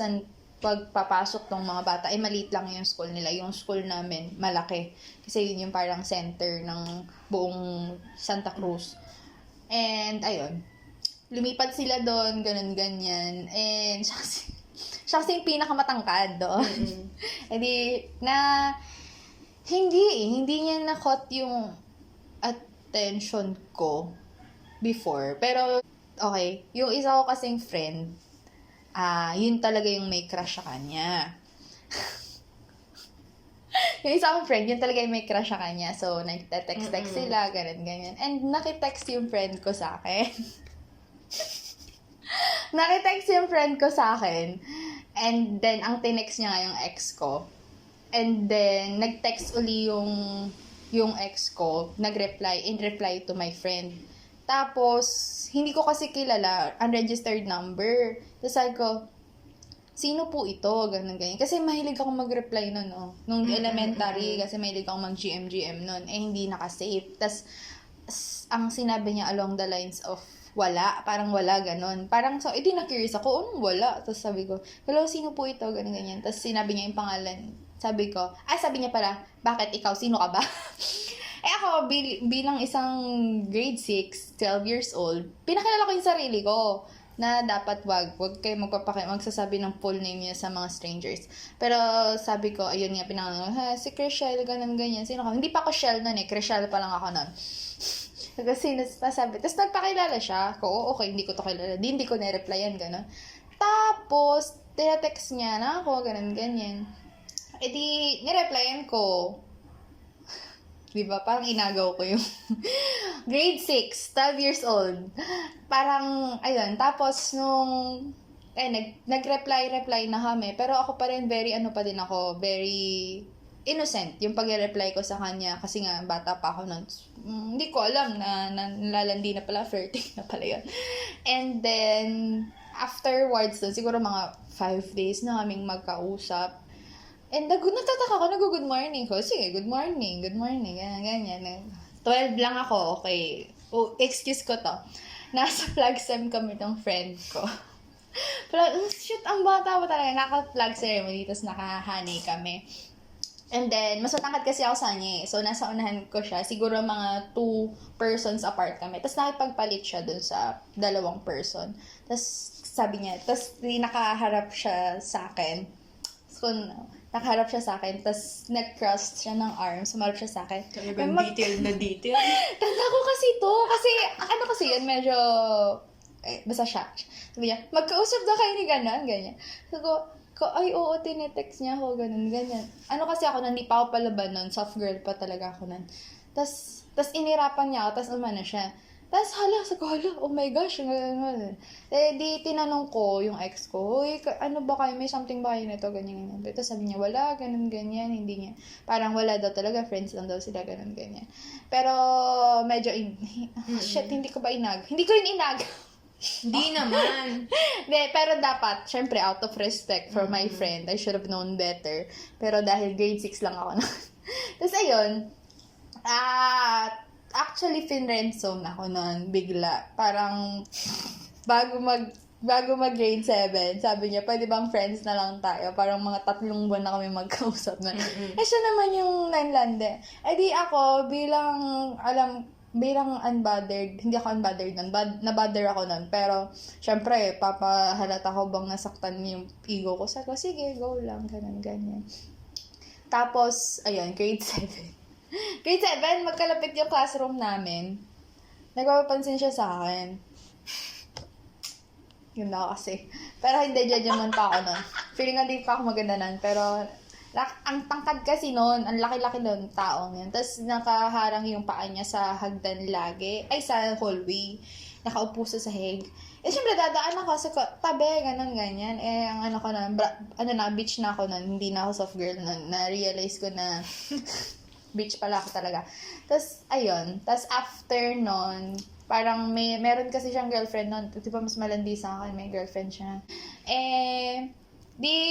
pagpapasok ng mga bata, maliit lang yung school nila. Yung school namin, malaki. Kasi yun yung parang center ng buong Santa Cruz. And, ayun. Lumipat sila doon, ganyan. And, siya kasi yung pinakamatangkad doon. Hindi niya na-caught yung attention ko before. Pero, okay, yung isa ko kasing friend, yun talaga yung may crush sa kanya. Yung isa kong friend, yun talaga yung may crush sa kanya. So, nagte-text sila, ganyan. And nakitext yung friend ko sa akin. Nakitext yung friend ko sa akin. And then, ang tinext niya nga yung ex ko. And then, nag-text uli yung ex ko. Nag-reply, in reply to my friend. Tapos, hindi ko kasi kilala, unregistered number. Tapos sabi ko, sino po ito? Ganyan. Kasi mahilig akong mag-reply nun, oh. Nung elementary, kasi mahilig akong mag-GM nun. Hindi nakasave. Tapos, ang sinabi niya along the lines of, wala, parang wala, ganon. Parang, so, na-curious ako, wala. Tapos sabi ko, hello, sino po ito? Ganyan. Tapos sinabi niya yung pangalan. Sabi niya pala, bakit ikaw? Sino ka ba? Ako, bilang isang grade 6, 12 years old, pinakilala ko yung sarili ko na dapat wag kayo magsasabi ng full name niya sa mga strangers. Pero sabi ko, ayun nga, si Chriselle, ganyan. Sino ka? Hindi pa ako Shell nun Chriselle pa lang ako nun. Kasi nasabi. Tapos nagpakilala siya. Okay, hindi ko to kilala. Hindi ko na-replyan, gano'n. Tapos, tinatext niya na ako, ganyan. Nireplyan ko. Diba? Parang inagaw ko yung grade 6, 12 years old. Parang, ayun. Tapos, nag-reply na kami. Pero ako pa rin, very innocent yung pag-reply ko sa kanya kasi nga bata pa ako nun. Hindi ko alam na nalalandi na pala, flirting na pala yun. And then, afterwards dun, siguro mga 5 days na kaming magkausap. And natataka ko, nag-good morning ko. Sige, good morning, ganyan. 12 lang ako, okay. Excuse ko to. Nasa flag sem kami ng friend ko. Shoot, ang bata pa talaga. Naka-flag ceremony, tapos naka-honey kami. And then, mas matangkad kasi ako sa kanya. So, nasa unahan ko siya. Siguro mga 2 persons apart kami. Tapos, nakipagpalit siya dun sa 2 person. Tapos, sabi niya, nakaharap siya sa akin. So, nakaharap siya sa akin. Tapos, nag-cross siya ng arms. Sumarap siya sa akin. Talagang detail. Tanda ko kasi to. Kasi yun, medyo... basta siya. Sabi niya, magkausap na kayo ni ganyan. So, ay, oo, tinetext niya ako, ganyan. Kasi ako, hindi pa ako palaban nun, soft girl pa talaga ako nun. Tapos inirapan niya ako, tapos umano siya. Tapos oh my gosh, di tinanong ko yung ex ko, uy, ano ba kayo, may something ba kayo nito, ganyan. Tapos sabi niya, wala, ganyan, hindi niya, parang wala daw talaga, friends lang daw sila, ganyan. Pero, medyo, shit, hindi ko rin inag. Hindi naman. De, pero dapat, syempre, out of respect for my friend, I should have known better. Pero dahil grade 6 lang ako na. Tapos ayun, actually, finrendzone ako noon, bigla. Parang, bago mag grade 7, sabi niya, pwede bang friends na lang tayo? Parang mga 3 buwan na kami magkausap na. Siya naman yung nanlande. Di ako, bilang unbothered, hindi ako unbothered nun, nabother ako nun. Pero, syempre, papahalata ko bang nasaktan yung ego ko. Sabi ko, sige, go lang, ganyan. Tapos, ayun, grade 7. Grade 7, magkalapit yung classroom namin. Nagpapansin siya sa akin. Yun na kasi. Pero hindi, judgment pa ako nun. Feeling nga di pa ako maganda nun. Pero, ang tangkad kasi nun, ang laki-laki nun, taong yun. Tapos, nakaharang yung paa niya sa hagdan lagi. Ay, sa hallway. Nakaupo sa sahig. Siyempre, dadaan ako sa tabi, ganyan. Ang ano ko nun, bitch na ako nun. Hindi na ako soft girl nun. Na-realize ko na, bitch pala ako talaga. Tapos, ayun. Tapos, after nun, parang meron kasi siyang girlfriend nun. Di ba, mas malandi sa akin, may girlfriend siya.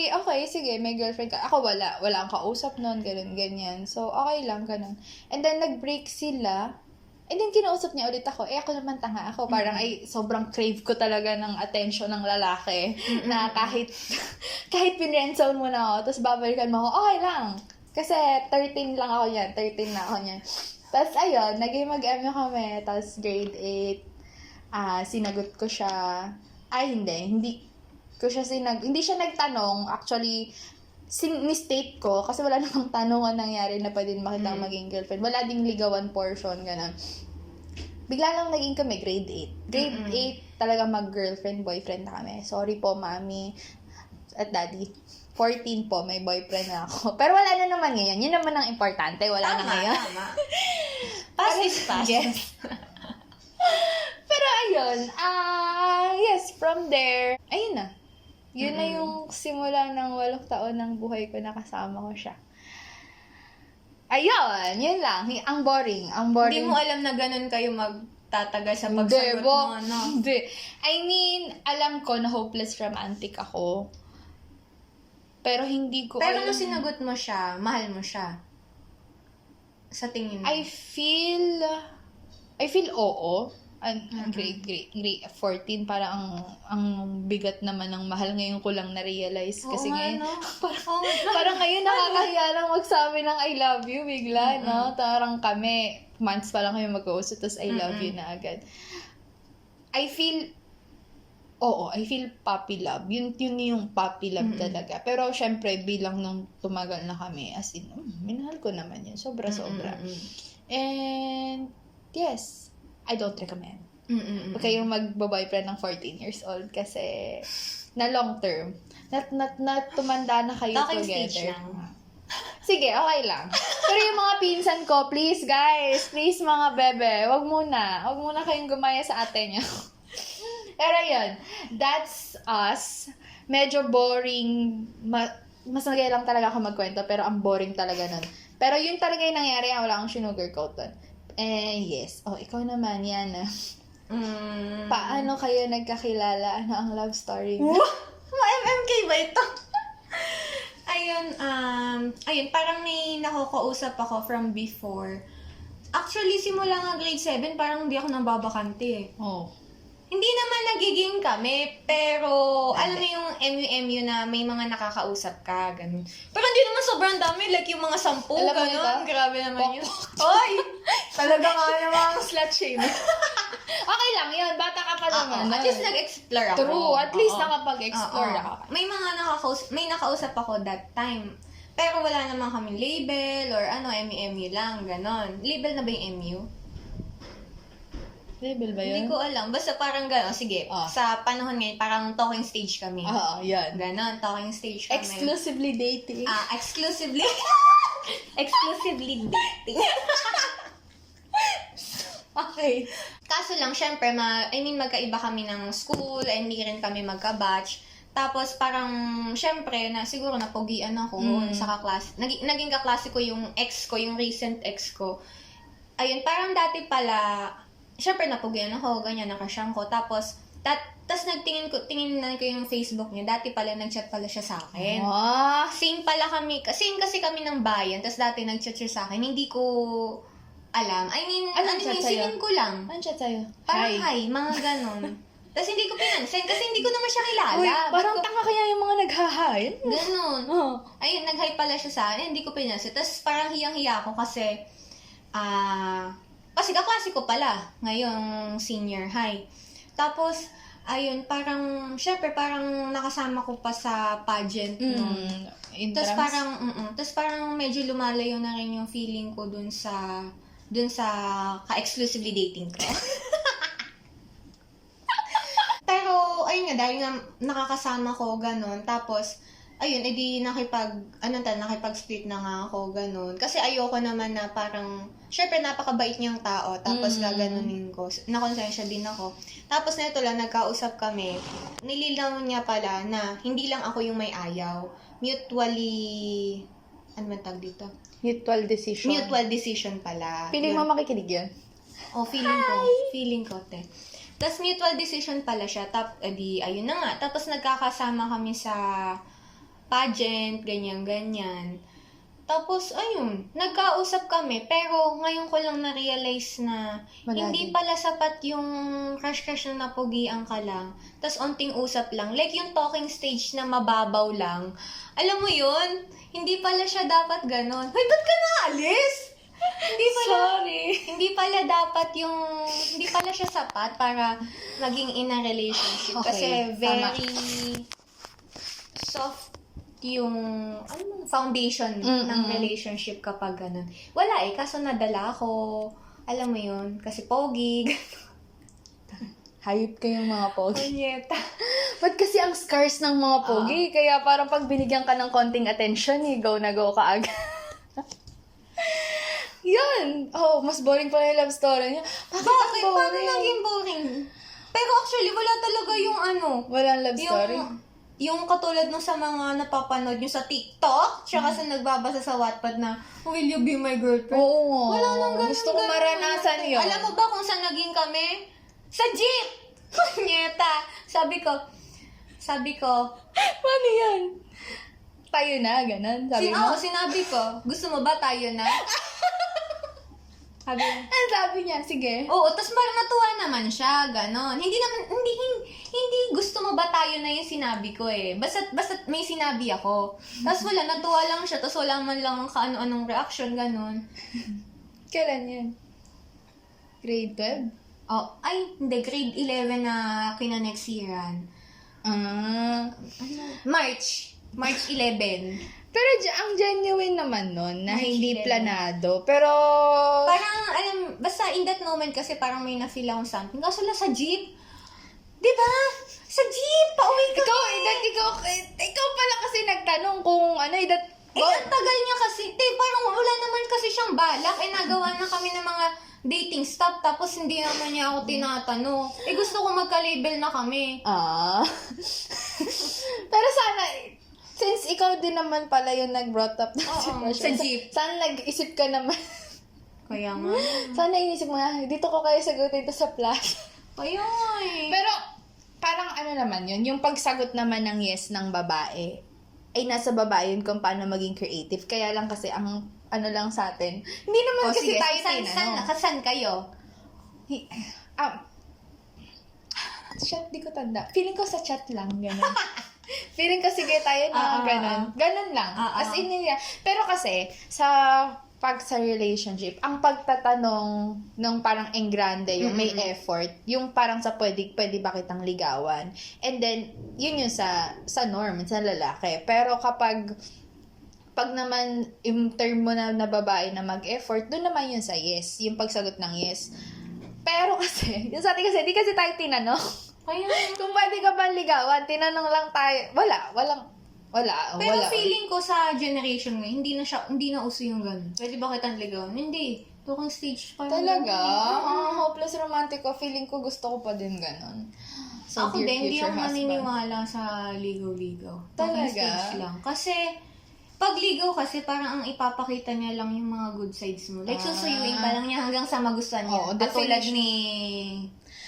Okay, sige, may girlfriend ka. Ako wala akong kausap nun, ganyan. So, okay lang, ganun. And then, nag-break sila. And then, kinausap niya ulit ako. Ako naman tanga ako. Parang, sobrang crave ko talaga ng attention ng lalaki. Na kahit pinrendzone mo na ako, tapos babalikan mo ako, okay lang. Kasi 13 lang ako yan. 13 na ako yan. Tapos, ayun, naging mag-MU kami. Tapos, grade 8, sinagot ko siya. Hindi siya nagtanong. Actually, ni-state ko, kasi wala namang tanong ang nangyari na pwede makita maging girlfriend. Wala ding ligawan portion, gano'n. Bigla lang naging kami, grade 8. Grade 8, talaga mag-girlfriend, boyfriend na kami. Sorry po, mami at daddy. 14 po, may boyfriend na ako. Pero wala na naman ngayon. Yun naman ang importante. Wala na ngayon. Tama. Past is past. Yes. Pero ayun, yes, from there, ayun na. Yun na yung simula ng 8 taon ng buhay ko na kasama ko siya. Ayun, yun lang. Ang boring. Hindi mo alam na ganun kayo magtatagal sa pagsagot mo, no? Hindi. I mean, alam ko na hopeless romantic ako. Pero hindi ko Pero alam. nung sinagot mo siya, mahal mo siya. Sa tingin mo. I feel oo. Grade 14, parang ang bigat naman ng mahal. Ngayon ko lang na-realize. Kasi ngayon, parang ngayon nakakahiya lang magsabi ng I love you bigla, no? Tarang kami, months pa lang kami mag-uusap, tapos I love you na agad. I feel puppy love. Yun yung puppy love talaga. Pero, syempre, bilang nung tumagal na kami, as in, minahal ko naman yun. Sobra-sobra. And, yes, I don't recommend. Huwag kayong mag-boyfriend ng 14 years old kasi, na long term. Not tumanda na kayo Talking together. stage lang. Sige, okay lang. Pero yung mga pinsan ko, please, guys. Please, mga bebe. Wag muna kayong gumaya sa ate nyo. Pero yun, that's us. Medyo boring. Mas nagaya lang talaga ako magkwento, pero ang boring talaga nun. Pero yun talaga yung nangyari, wala akong sinugarcoat dun. Yes. Ikaw naman, yan. Paano kayo nagkakilala? Ano ang love story mo? Ma-MMK ba ito? Ayun, parang may nakakausap ako from before. Actually, simula nga grade 7, parang hindi ako nababakante. Hindi naman nagiging kami, pero alam mo yung MU na may mga nakakausap ka, ganun. Pero hindi naman sobrang dami, like yung mga 10, Alam mo ganun. ito? Grabe naman yun. Oy! Talaga nga namang slut shame. Okay lang yun, bata ka pa naman. At least nag-explore ako. True, at least nakapag-explore ako. May mga nakausap ako that time. Pero wala naman kami label or MU lang, ganon. Label na ba yung MU? Label ba yun? Hindi ko alam. Basta parang gano'n. Sige, sa panahon ngayon, parang talking stage kami. Yan. Ganon, talking stage kami. Exclusively dating. Exclusively dating. Okay. Kaso lang, syempre, magkaiba kami ng school, hindi rin kami magka-batch. Tapos parang, syempre, siguro napogian ako sa kaklase. Naging kaklase ko yung ex ko, yung recent ex ko. Ayun, parang dati pala, syempre napogian ako, ganyan, nakrushang ko. Tapos tingin ko yung Facebook niya. Dati pala, nag-chat pala siya sa akin. Same kasi kami ng bayan. Tapos dati nag-chat siya sa akin. Hindi ko alam. I mean, sinin ko lang. Ano chat sa'yo? Parang hi, mga ganon. Tapos hindi ko pinansin kasi hindi ko naman siya kilala. Uy, parang tanga kaya yung mga nag-hi. Ganon. Oh. Ayun, nag-hi pala siya sa akin. Hindi ko pinansin. Tapos parang hiyang-hiya ako kasi kaklase ko pala ngayong senior high. Tapos, ayun, syempre parang nakasama ko pa sa pageant nun. Tapos parang medyo lumalayo na rin yung feeling ko dun sa ka-exclusively dating ko. Pero, ayun nga, dahil nga nakakasama ko, ganun. Tapos, ayun, edi nakipag-split na nga ako, ganun. Kasi ayoko naman na parang, syempre napakabait niyang tao, tapos gaganunin ko. Nakonsensya din ako. Tapos na ito lang, nagkausap kami. Nilinaw niya pala na hindi lang ako yung may ayaw. Mutually, ano man tag dito? Mutual decision. Mutual decision pala. Feeling mo makikinig yun? Oh, feeling ko, te. Tapos mutual decision pala siya. Ayun na nga. Tapos nagkakasama kami sa pageant, ganyan-ganyan. Tapos, ayun, nagkausap kami. Pero, ngayon ko lang na-realize na hindi pala sapat yung crush-crush na napugian ka lang. Tapos, onting usap lang. Like, yung talking stage na mababaw lang. Alam mo yun? Hindi pala siya dapat ganon. Hoy, ba't ka naalis? Sorry. Hindi pala siya sapat para maging in a relationship. Okay, Kasi very soft yung foundation ng relationship kapag ganun. Wala kaso nadala ako. Alam mo yun, kasi pogi. Hayop kayong mga pogi. Punyeta. Ba't kasi ang scars ng mga pogi? Kaya parang pag binigyan ka ng konting attention, go na go ka agad. Yun! Mas boring pala yung love story niya. Bakit Paano boring? naging boring? Pero actually, wala talaga yung Walang love story? Yung katulad nung sa mga napapanood nyo sa TikTok, tsaka sa nagbabasa sa Wattpad na, will you be my girlfriend? Oo nga. Wala nang ganun. Gusto ko maranasan yun. Alam mo ba kung saan naging kami? Sa jeep! Nyeta! Sabi ko, Paano yan? Tayo na, ganun. sinabi ko, gusto mo ba tayo na? Sabi niya. Sabi niya, sige. Oo, tapos parang natuwa naman siya, ganon. Hindi gusto mo ba tayo na yung sinabi ko Basta may sinabi ako. Tapos wala, natuwa lang siya, tapos wala man lang kaano-anong reaction, ganon. Kailan yan? Grade 12? Hindi, grade 11 na kina-next yearan. March 11. Pero ang genuine naman nun, na March hindi 11. planado. Pero, Parang, basta in that moment kasi parang may na-feel akong something. Kaso lang sa jeep. Diba? Sa jeep! Pauwi ka. ikaw pala kasi nagtanong kung edad. Ang tagal niya kasi. Parang wala naman kasi siyang balak. Nagawa na kami ng mga dating stuff. Tapos hindi naman niya ako tinatanong. Gusto ko magka-label na kami. Pero sana, since ikaw din naman pala yung nag-brought up ng sa jeep. Sana nag-isip ka naman. Kaya nga. Sana inisip mo dito ko kayo sagutin to sa plaza. Kaya Pero, parang naman yun, yung pagsagot naman ng yes ng babae, ay nasa babae yun kung paano maging creative. Kaya lang kasi, ang lang sa atin, hindi naman kasi sige. tayo Saan kayo? Chat, di ko tanda. Feeling ko sa chat lang, gano'n. Feeling ko sige tayo na, gano'n. Gano'n lang. As in, pero kasi, pag sa relationship, ang pagtatanong ng parang engrande, yung may effort, yung parang sa pwede ba kitang ligawan. And then, yun yung sa norm, sa lalaki. Pero pag naman, yung term mo na babae na mag-effort, doon naman yun sa yes. Yung pagsagot ng yes. Pero kasi, yung sa atin kasi, di kasi tayo tinanong. Kung pwede ka ba ligawan, tinanong lang tayo. Walang Pero wala. feeling ko sa generation ngayon, hindi na uso yung ganun. Pwede ba kitang ligawan? Hindi. Talking stage pa lang. Talaga? Hopeless romantic ko. Feeling ko gusto ko pa din ganun. So, Ako dear din, hindi future ako husband. maniniwala sa ligaw-ligaw. Talking Talaga? stage lang. Kasi, pag ligaw kasi, parang ang ipapakita niya lang yung mga good sides mo. Like, susuyuin ka lang niya hanggang sa magustuhan niya. Oo, Katulad definition- ni...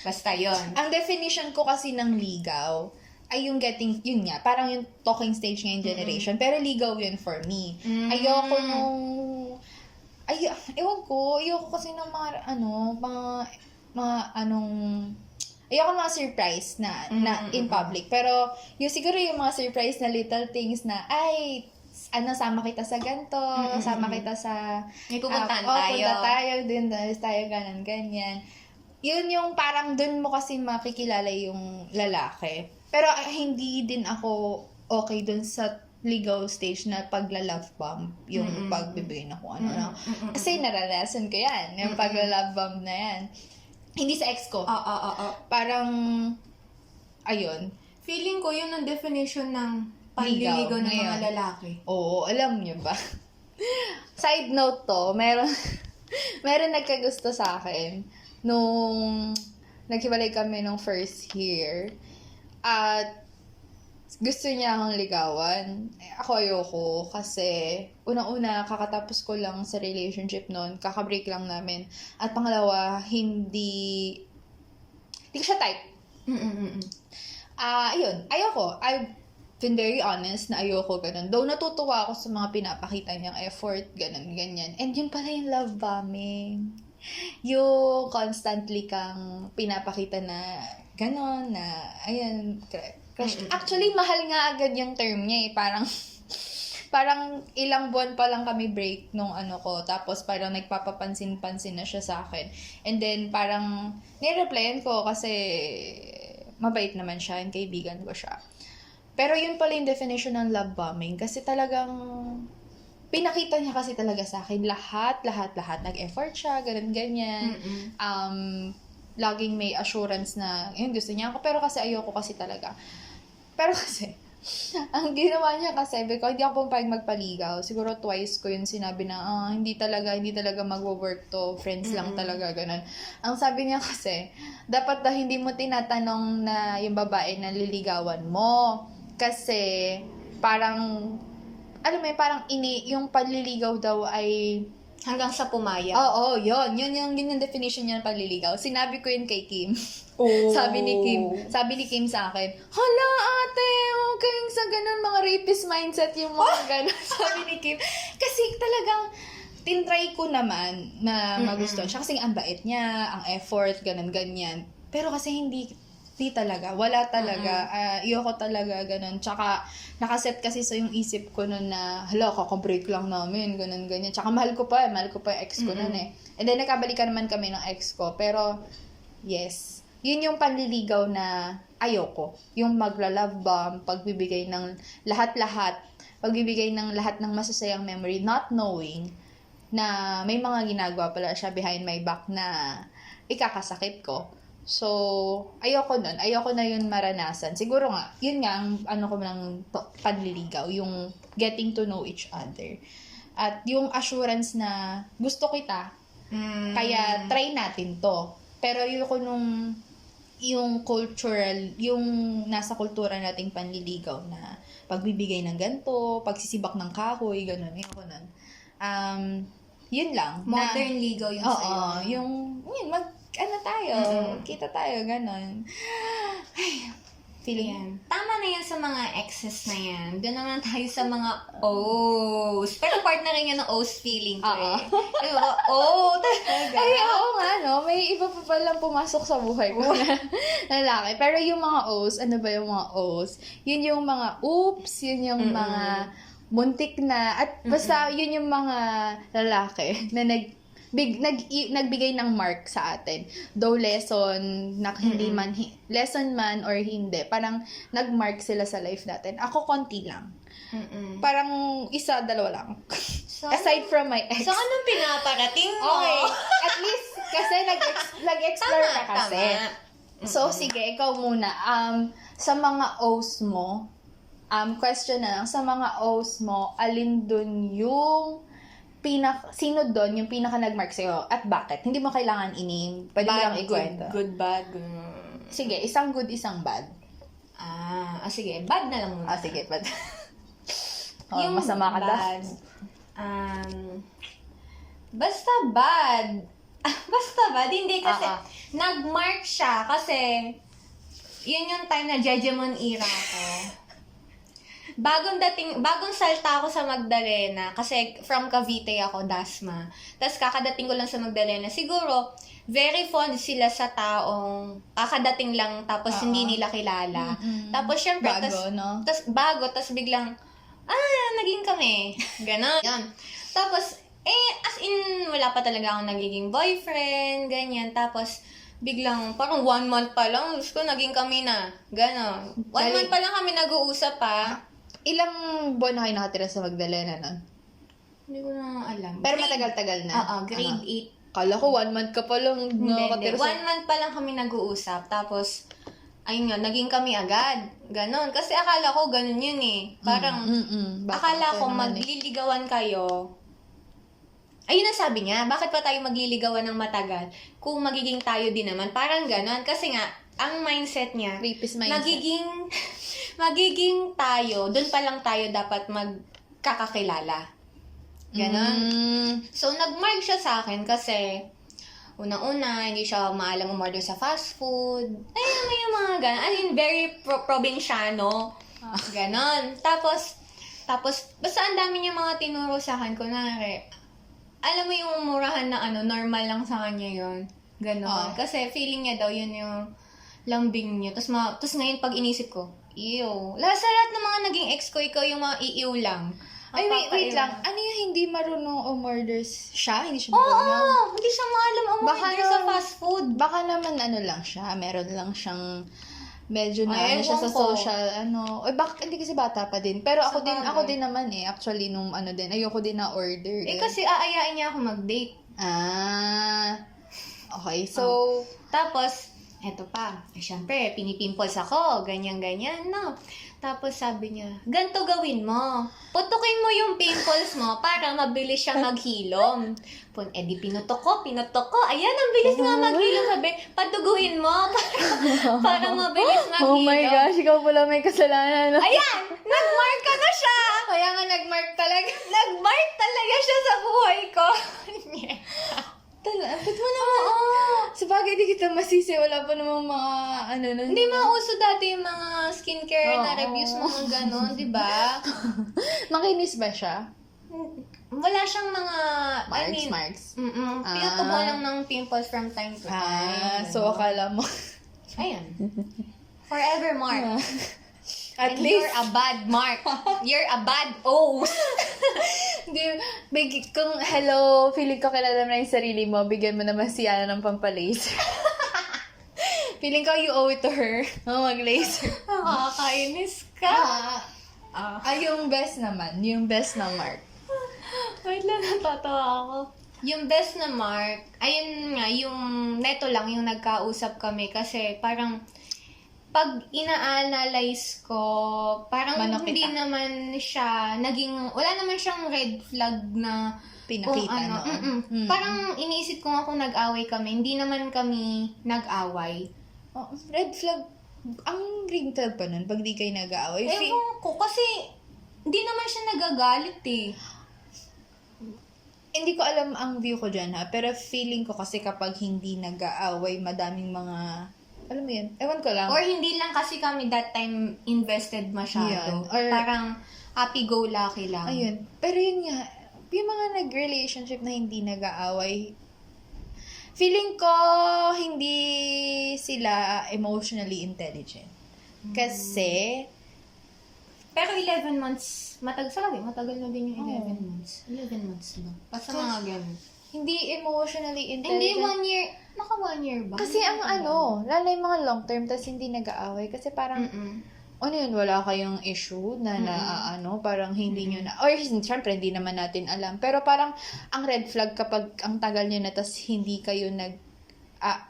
Basta yon. Ang definition ko kasi ng ligaw ay yung getting, yun nga, parang yung talking stage ngayong generation. Pero ligaw yun for me. Ayoko nung, ewan ko, ayoko kasi ng ayoko ng mga surprise na in public. Pero, yung siguro yung mga surprise na little things na, sama kita sa ganito, sama kita sa... May pupuntahan tayo. Punta tayo, din tayo, ganyan. Yun yung parang dun mo kasi makikilala yung lalaki. Pero hindi din ako okay dun sa ligaw stage na pagla-love bomb, yung pagbibigay na kung ano. Kasi naranasan ko yan, yung pagla-love bomb na yan. Hindi sa ex ko. Parang, ayun. Feeling ko yun ang definition ng panliligaw ng mga lalaki. Oo, alam niyo ba? Side note to, meron nagkagusto sa akin nung naghiwalay kami nung first year. At gusto niya akong ligawan. Ako ayoko kasi unang-una kakatapos ko lang sa relationship noon, kaka-break lang namin. At pangalawa, hindi ko siya type. Ayun, ayoko. I've been very honest na ayoko ganun. Though natutuwa ako sa mga pinapakita niyang effort, ganun, ganyan. And yun pala yung love bombing. Yung constantly kang pinapakita na gano'n, na ayan, crush. Actually, mahal nga agad yung term niya eh. Parang ilang buwan pa lang kami break nung ko. Tapos parang nagpapapansin-pansin na siya sa akin. And then parang nireplyan ko kasi mabait naman siya and kaibigan ko siya. Pero yun pala yung definition ng love bombing. Kasi talagang pinakita niya kasi talaga sa akin lahat. Nag-effort siya, ganyan. Laging may assurance na, yun, gusto niya ako. Pero kasi ayoko kasi talaga. Pero kasi, ang ginawa niya kasi, because hindi ako pumayag magpaligaw. Siguro twice ko yun sinabi na, hindi talaga magwo-work to. Friends lang talaga, ganun. Ang sabi niya kasi, dapat daw hindi mo tinatanong na yung babae na liligawan mo. Kasi, parang, alam mo parang yung panliligaw daw ay Hanggang sa pumaya. Oo, yun yung definition niya ng panliligaw. Sinabi ko yun kay Kim. Oh. Sabi ni Kim sa akin, hala ate, okay sa ganun, mga rapist mindset yung mga ganun. Sabi ni Kim. Kasi talagang, tinry ko naman na magustuhan siya. Kasi ang bait niya, ang effort, ganyan. Pero kasi hindi talaga. Wala talaga. Ayoko talaga, ganun. Tsaka, nakaset kasi sa yung isip ko nun na, hala, kakabreak lang namin, ganyan. Tsaka mahal ko pa yung ex ko nun eh. And then, nakabalikan naman kami ng ex ko. Pero, yes. Yun yung panliligaw na ayoko. Yung magla-love bomb, pagbibigay ng lahat-lahat, pagbibigay ng lahat ng masasayang memory, not knowing na may mga ginagawa pala siya behind my back na ikakasakit ko. So, ayoko nun. Ayoko na yun maranasan. Siguro nga, yun nga, ang ko ng panliligaw, yung getting to know each other. At yung assurance na gusto kita, kaya try natin to. Pero ayoko nung yung cultural, yung nasa kultura nating panliligaw na pagbibigay ng ganito, pagsisibak ng kahoy, ganun. Ayoko nun. Yun lang. Modern ligaw yung sa'yo. Yun, tayo, kita tayo, ganon. Ay, feeling yan. Tama na yan sa mga exes na yan. Doon naman tayo sa mga O's. Pero part na rin yan ng O's feeling ko eh. Diba? Talaga. Ay, oo nga, no? May iba pa palang pumasok sa buhay ko na lalaki. Pero yung mga O's, ano ba yung mga O's? Yun yung mga oops, yun yung mga muntik na, at basta yun yung mga lalaki na nagbigay ng mark sa atin. Though lesson man or hindi, parang nagmark sila sa life natin. Ako konti lang. Parang isa, dalawa lang. So, aside from my ex. So, anong pinaparating mo? Okay. At least, kasi nag-explore ka kasi. Tama. So, sige, ikaw muna. Sa mga O's mo, Question na lang, sa mga O's mo, alin dun yung sino dun yung pinaka nag-mark sa'yo at bakit? Hindi mo kailangan i-name. Pwede mo lang ikwento. good, bad. Sige, isang good, isang bad. Sige. Bad na lang muna. Sige, bad. Masama ka bad. Basta bad. Basta bad. Hindi kasi, nag-mark siya kasi, yun yung time na Jejemon era ko. Bagong salta ako sa Magdalena kasi from Cavite ako, Dasma. Tapos kakadating ko lang sa Magdalena. Siguro, very fond sila sa taong kakadating lang tapos hindi nila kilala. Tapos syempre, tapos biglang, naging kami. Ganon. Yan. Tapos, as in, wala pa talaga akong nagiging boyfriend, ganyan. Tapos, biglang, parang 1 month pa lang, gusto ko, naging kami na. Ganon. 1 month pa lang kami nag-uusap pa. Ilang buwan na kayo nakatira sa Magdalena nun? Hindi ko na alam. Pero matagal-tagal na? Grade 8. Kala ko 1 month ka pa lang nakatira sa... 1 month pa lang kami nag-uusap. Tapos, ayun nga, naging kami agad. Ganon. Kasi akala ko ganon yun eh. Parang, akala ko magliligawan kayo. Ayun ang sabi niya, bakit pa tayo magliligawan ng matagal kung magiging tayo din naman? Parang ganon. Kasi nga, ang mindset niya, rapist mindset. magiging tayo, dun pa lang tayo dapat magkakakilala. Ganon. So, nag-mark siya sa akin kasi, unang-una, hindi siya maalam umorder sa fast food. Ayun, may mga ganon. I mean, very probinsyano. Ganon. Tapos, basta ang dami niya mga tinuro sa akin. Kunwari, alam mo yung murahan na normal lang sa kanya yun. Ganon. Kasi feeling niya daw, yun yung lambing niya. Tapos ngayon, pag inisip ko, ew. Sa lahat ng mga naging ex ko, ikaw yung mga iiw lang. Ay, wait lang. Ano yung hindi marunong umorder siya? Hindi siya marunong? Hindi siya maalam umorder sa fast food. Baka naman lang siya. Meron lang siyang medyo na Ay, siya sa ewan ko. social, baka hindi kasi bata pa din. Pero ako din naman actually, nung din, ayoko din na order. Kasi aayain niya ako mag-date. Okay, so, Tapos, eto pa, syempre, pinipimples ako, ganyan-ganyan, no? Tapos sabi niya, ganito gawin mo. Putukin mo yung pimples mo para mabilis siya maghilom. Di pinutok ko. Ayan, ang bilis nga maghilom. Sabi, paduguin mo para mabilis maghilom. oh my gosh, ikaw pala may kasalanan. Ayan! Nag-mark ka na siya! Kaya nga nag-mark talaga. Nag-mark talaga siya sa buhay ko. Ba't mo naman? Sabagay, di kita masisi. Wala pa namang mga Hindi mauso dati yung mga skincare na reviews, mga ganon, di ba? Makinis ba siya? Wala siyang mga... Marks? Pinutubo lang ng pimples from time to time. So akala mo. Ayan. Forever mark. At And least, you're a bad mark. You're a bad O. kung hello, feeling ko kilala mo na yung sarili mo, bigyan mo naman si Ana ng pampalaser. Feeling ko you owe it to her. Mag-laser. Nakakainis ka. Yung best naman. Yung best na mark. Wait lang, natatawa ako. Yung best na mark, ayun nga, yung neto lang, yung nagkausap kami kasi parang pag ina-analyze ko, parang Manok hindi kita. naman siya wala naman siyang red flag na Pinakita, no? Parang iniisip ko nga kung nag-away kami, hindi naman kami nag-away. Red flag. Ang green flag pa nun, pag di kayo nag-aaway. Ewan ko, kasi hindi naman siya nagagalit eh. Hindi ko alam ang view ko dyan pero feeling ko kasi kapag hindi nag-aaway, madaming mga, alam mo yun, ewan ko lang. Or hindi lang kasi kami that time invested masyado. Yan. Or, parang happy-go-lucky lang. ayun. Pero yun nga, yung mga nag-relationship na hindi nag-aaway, feeling ko hindi sila emotionally intelligent. Kasi, Pero 11 months, matagal na din yung 11 months. 11 months ba? Basta mga ganun. hindi emotionally Hindi, intelligent. 1 year. Naka 1 year ba? Kasi ang lalo yung mga long term, tas hindi nag-aaway. Kasi parang, yun, wala kayong issue na parang hindi nyo na, or syempre, hindi naman natin alam. Pero parang, ang red flag kapag ang tagal nyo na, tas hindi kayo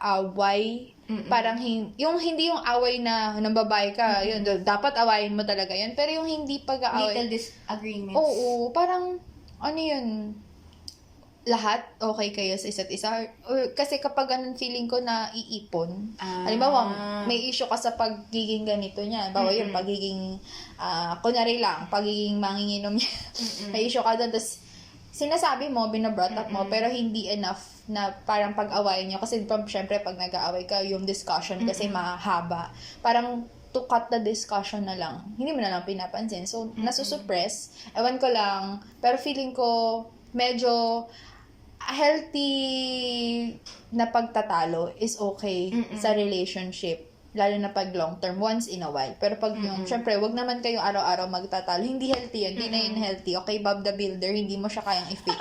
away. Parang yung hindi yung away na ng babae ka, yun, dapat awayin mo talaga yun. Pero yung hindi pag-aaway. Little disagreements. Oo, parang, ano yun, lahat okay kayo sa isa't isa. Or, kasi kapag ganun feeling ko na iipon, halimbawa, may issue ka sa pagiging ganito niya. Bawa yung pagiging, kunwari lang, pagiging manginginom niya. May issue ka doon, tapos sinasabi mo, binabrought up mo, pero hindi enough na parang pag-awayin niyo. Kasi syempre, pag nag-aaway ka, yung discussion kasi mahaba. Parang to cut the discussion na lang. Hindi mo na lang pinapansin. So, nasusuppress. Ewan ko lang. Pero feeling ko, medyo healthy na pagtatalo is okay sa relationship. Lalo na pag long term, once in a while. Pero pag yung, syempre, wag naman kayo araw-araw magtatalo. Hindi healthy yun. Hindi na yun healthy. Okay, Bob the Builder, hindi mo siya kayang i-fix.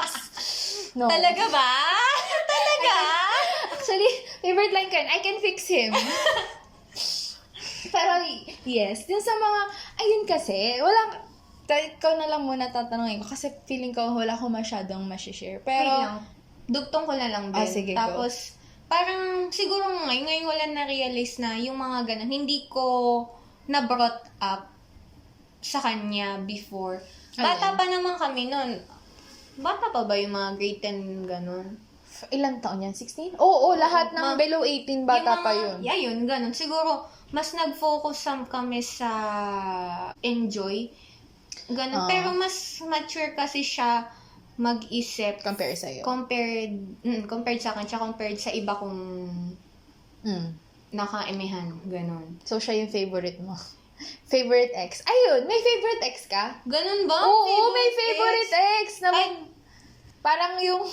No. Talaga ba? Talaga? Actually, favorite line ko yun, I can fix him. Pero, yes. Yung sa mga, ayun kasi, walang, ikaw na lang muna tatanungin ko kasi feeling ko wala ko masyadong masishare. Pero, Wait lang. Dugtong ko na lang din. Sige, Tapos, parang siguro ngayon wala na-realize na yung mga ganun, hindi ko na-brought up sa kanya before. Bata pa naman kami nun. Bata pa ba yung mga grade 10 ganun? ilan taon yan? 16? Oo, lahat ng below 18 bata Yung pa mga- yun. Yeah, yun, ganun. Siguro, mas nag-focus kami sa enjoy. Ganun. Pero mas mature kasi siya mag-isip Compare sa'yo. compared sa akin, tsaka compared sa iba kong nakaemehan. Ganun. So, siya yung favorite mo. Favorite ex. Ayun, may favorite ex ka? Ganun ba? Oo, may favorite ex. Na parang yung,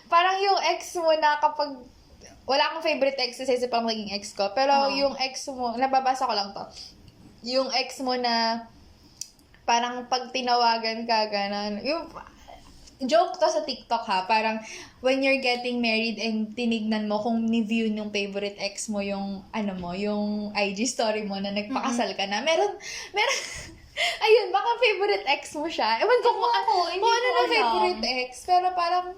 parang yung ex mo na kapag, wala akong favorite ex kasi isa pang naging ex ko. Pero yung ex mo, nababasa ko lang to. Yung ex mo na, parang pag tinawagan ka, ganun. Yung, joke to sa TikTok ha, parang when you're getting married and tinignan mo kung ni-view yung favorite ex mo yung, ano mo, yung IG story mo na nagpakasal ka na, meron, ayun, baka favorite ex mo siya. Ewan ko kung hindi ano ko na alam. favorite ex, pero parang,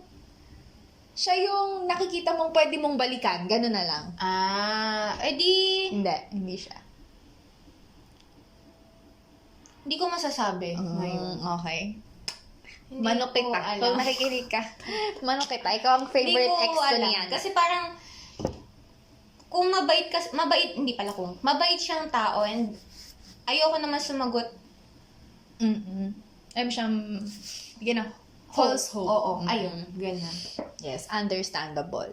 siya yung nakikita mong pwede mong balikan, gano'n na lang. Edi, Hindi siya. hindi ko masasabi ngayon. Okay. Hindi Manok ko kita. alam. Kung nakikinig ka, manok kita. Ikaw ang favorite ex ko alam. niyan. Kasi parang, kung mabait siyang tao and ayoko naman sumagot. I'm siyang, false hope. Oo, ayun, ganyan. Yes, understandable.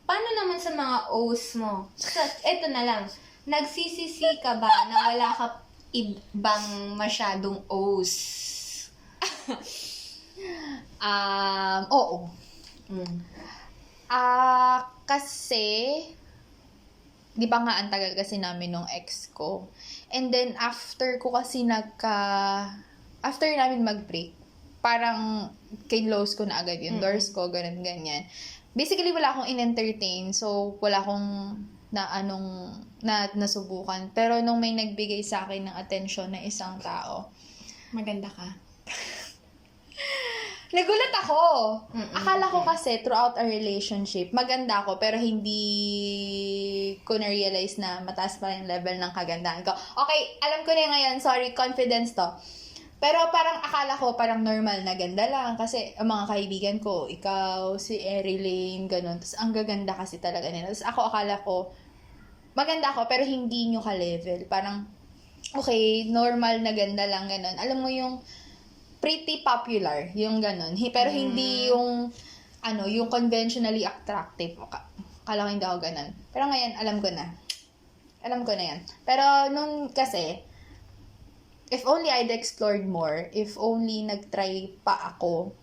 Paano naman sa mga O's mo? Eto na lang, nagsisisi ka ba na wala ka ibang masyadong O's? Oo. Mm. Kasi, di ba nga ang tagal kasi namin nung ex ko. And then, after namin mag-break, parang kinlose ko na agad yung doors ko, ganun, ganyan. Basically, wala akong in-entertain, so wala akong nasubukan. Pero nung may nagbigay sa akin ng atensyon na isang tao, Maganda ka. nagulat ako. Akala ko kasi throughout our relationship, maganda ako pero hindi ko na-realize na mataas pa yung level ng kagandahan ko. Okay, alam ko na ngayon. Sorry, confidence to. Pero parang akala ko parang normal na ganda lang kasi ang mga kaibigan ko, ikaw, si Erilyn, ganun. Tapos ang gaganda kasi talaga nila. Tapos ako akala ko, maganda ako pero hindi nyo ka-level. Parang, okay, normal na ganda lang, ganun. Alam mo yung pretty popular, yung ganun. Pero hindi yung, yung conventionally attractive. Akala ko hindi ako ganun. Pero ngayon, alam ko na. Alam ko na yan. Pero nung kasi, if only I'd explored more, if only nag-try pa ako,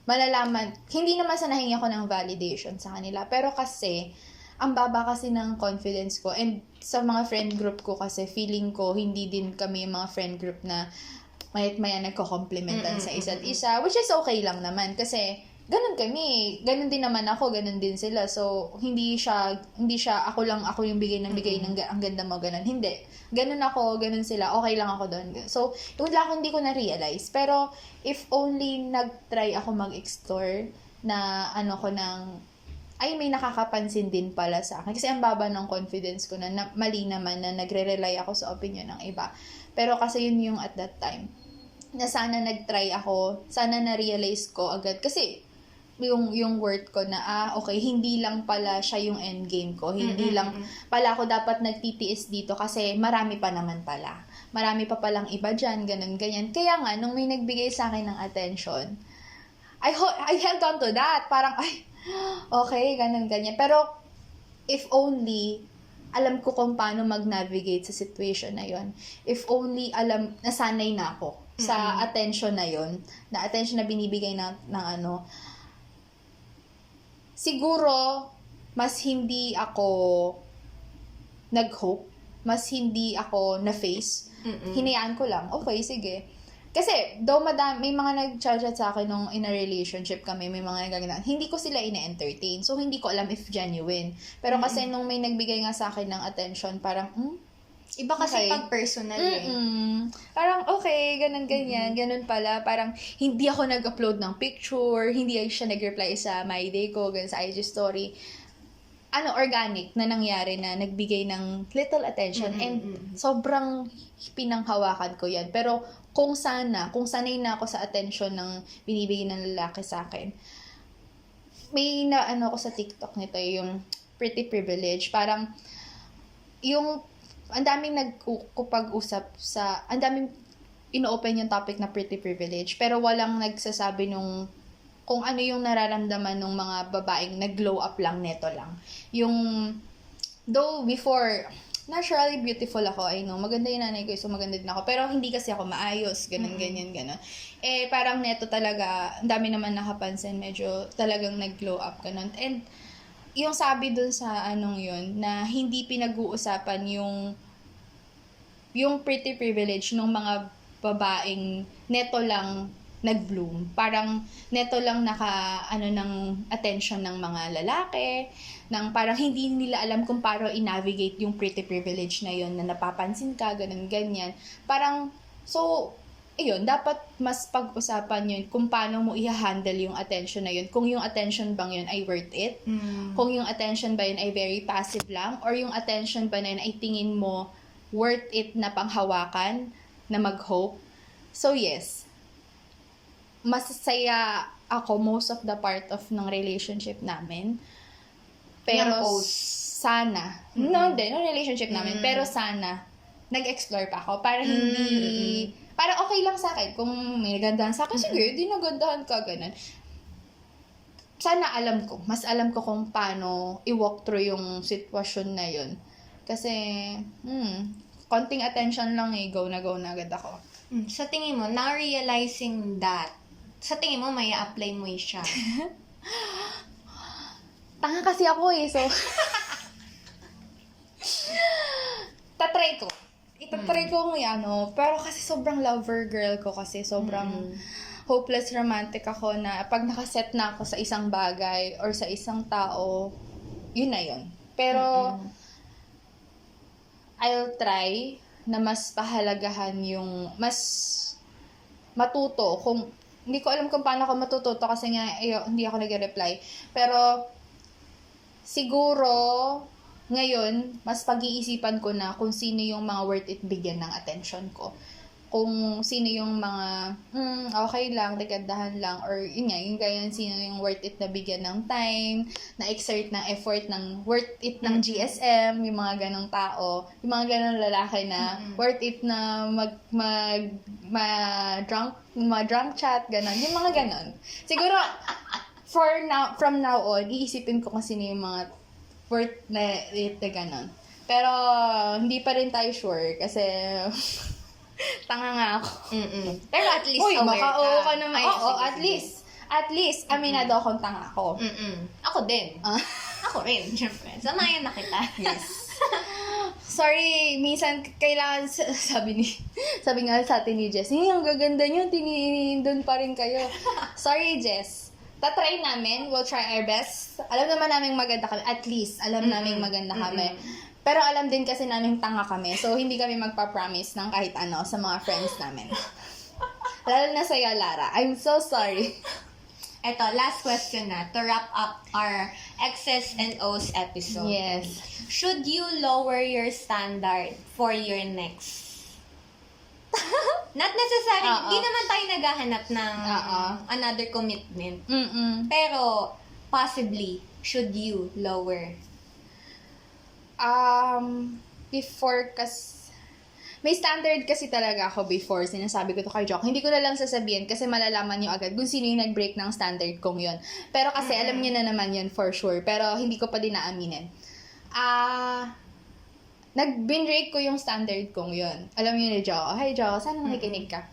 malalaman, hindi naman sa nahingi ako ng validation sa kanila. Pero kasi, ang baba kasi ng confidence ko. And sa mga friend group ko kasi, feeling ko, hindi din kami yung mga friend group na mayat-maya nagko-complimentan sa isa't isa, which is okay lang naman kasi ganun kami, ganun din naman ako, ganun din sila. So hindi siya ako yung bigay ng ang ganda mo, ganun. Hindi. Ganun ako, ganun sila. Okay lang ako doon. So yun lang hindi ko na-realize. Pero if only nag-try ako mag-explore na ay may nakakapansin din pala sa akin. Kasi ang baba ng confidence ko na mali naman na nagre-rely ako sa opinion ng iba. Pero kasi yun yung at that time, na sana nag-try ako, sana na-realize ko agad. Kasi yung worth ko na, okay, hindi lang pala siya yung endgame ko. Hindi lang pala ako dapat nagtitiis dito kasi marami pa naman pala. Marami pa palang iba dyan, ganun, ganyan. Kaya nga, nung may nagbigay sa akin ng attention, I held on to that. Parang, ay, okay, ganun, ganyan. Pero, if only, alam ko kung paano mag-navigate sa situation na yon. If only, nasanay na ako sa attention na yon, na attention na binibigay ng ano, siguro, mas hindi ako nag-hope, mas hindi ako na-face. Hinayaan ko lang, okay, sige. Kasi, though may mga nag-chat sa akin nung in a relationship kami, may mga nagagandaan, hindi ko sila ina-entertain. So, hindi ko alam if genuine. Pero kasi nung may nagbigay nga sa akin ng attention, parang, Iba kasi okay. pag personal eh. Parang, okay, ganun, ganyan, ganun pala. Parang, hindi ako nag-upload ng picture, hindi siya nag-reply sa My Day ko, ganun sa IG story. Organic na nangyari na nagbigay ng little attention and sobrang pinanghawakan ko yan. Pero, kung sanay na ako sa attention ng binibigay ng lalaki sa akin, may ako sa TikTok nito, yung pretty privilege. Parang, ang daming nagkupag-usap ang daming ino-open yung topic na pretty privilege, pero walang nagsasabi kung ano yung nararamdaman ng mga babaeng nag-glow up lang neto lang. Though before, naturally beautiful ako, I know, maganda yung nanay ko, so maganda din ako, pero hindi kasi ako maayos, ganun, ganyan, ganun. Parang neto talaga, ang dami naman nakapansin, medyo talagang nag-glow up, ganun. And, yung sabi dun sa yun, na hindi pinag-uusapan yung pretty privilege ng mga babaeng neto lang nag-bloom. Parang neto lang ng attention ng mga lalaki, ng parang hindi nila alam kung paano i-navigate yung pretty privilege na yun, na napapansin ka, ganun, ganyan. Parang, so, ayun, dapat mas pag-usapan yun kung paano mo i-handle yung attention na yun. Kung yung attention bang yun ay worth it. Kung yung attention ba yun ay very passive lang. Or yung attention ba na yun ay tingin mo worth it na panghawakan, na mag-hope. So yes, masasaya ako most of the part of ng relationship namin. Pero sana, no relationship namin, pero sana, nag-explore pa ako para hindi, para okay lang sa akin. Kung may nagandahan sa akin, sige, di nagandahan ka, ganun. Sana mas alam ko kung paano i-walk through yung sitwasyon na yun. Kasi, konting attention lang go na agad ako. Sa tingin mo, now realizing that, sa tingin mo, may apply mo siya? Tanga kasi ako so, tatry ko. Itatry ko pero kasi sobrang lover girl ko kasi, sobrang hopeless romantic ako na pag nakaset na ako sa isang bagay or sa isang tao, yun na yun. Pero, I'll try na mas pahalagahan mas matuto. Hindi ko alam kung paano ako matututo kasi nga, hindi ako nag-reply. Pero, siguro, ngayon, mas pag-iisipan ko na kung sino yung mga worth it bigyan ng attention ko. Kung sino yung mga, okay lang, tigandahan lang, or yun nga, yung ganyan, sino yung worth it na bigyan ng time, na exert ng effort, ng worth it ng GSM, yung mga ganong tao, yung mga ganong lalaki na worth it na drunk chat, ganon, yung mga ganon. Siguro, from now on, iisipin ko kung sino yung mga worth na it na ganon. Pero, hindi pa rin tayo sure, kasi, tanga nga ako. Pero at least aware baka ka. Oo ka naman. Oo, sige. at least, aminado akong tanga ako. Ako din. Ako rin, syempre. Samayan na kita. Yes. Sorry, minsan kailangan, sabi nga sa atin ni Jess, ang gaganda nyo, doon pa rin kayo. Sorry, Jess. Tatry namin, we'll try our best. Alam naman namin maganda kami, at least, alam namin maganda kami. Pero alam din kasi namin tanga kami, so hindi kami magpa-promise ng kahit ano sa mga friends namin. Lalo na sa'yo, Lara. I'm so sorry. Eto, last question na to wrap up our X's and O's episode. Yes. Should you lower your standard for your next? Not necessarily, Oo. hindi naman tayo naghahanap ng Oo. another commitment. Pero, Pero, possibly, should you lower? Before may standard kasi talaga ako before, sinasabi ko to kay Jock. Hindi ko na lang sasabihin kasi malalaman niyo agad kung sino yung nag-break ng standard kong yun. Pero kasi alam niyo na naman yun for sure. Pero hindi ko pa din naaminin. Nag-break ko yung standard kong yun. Alam niyo ni Jock. Hi Jock, sana makikinig ka.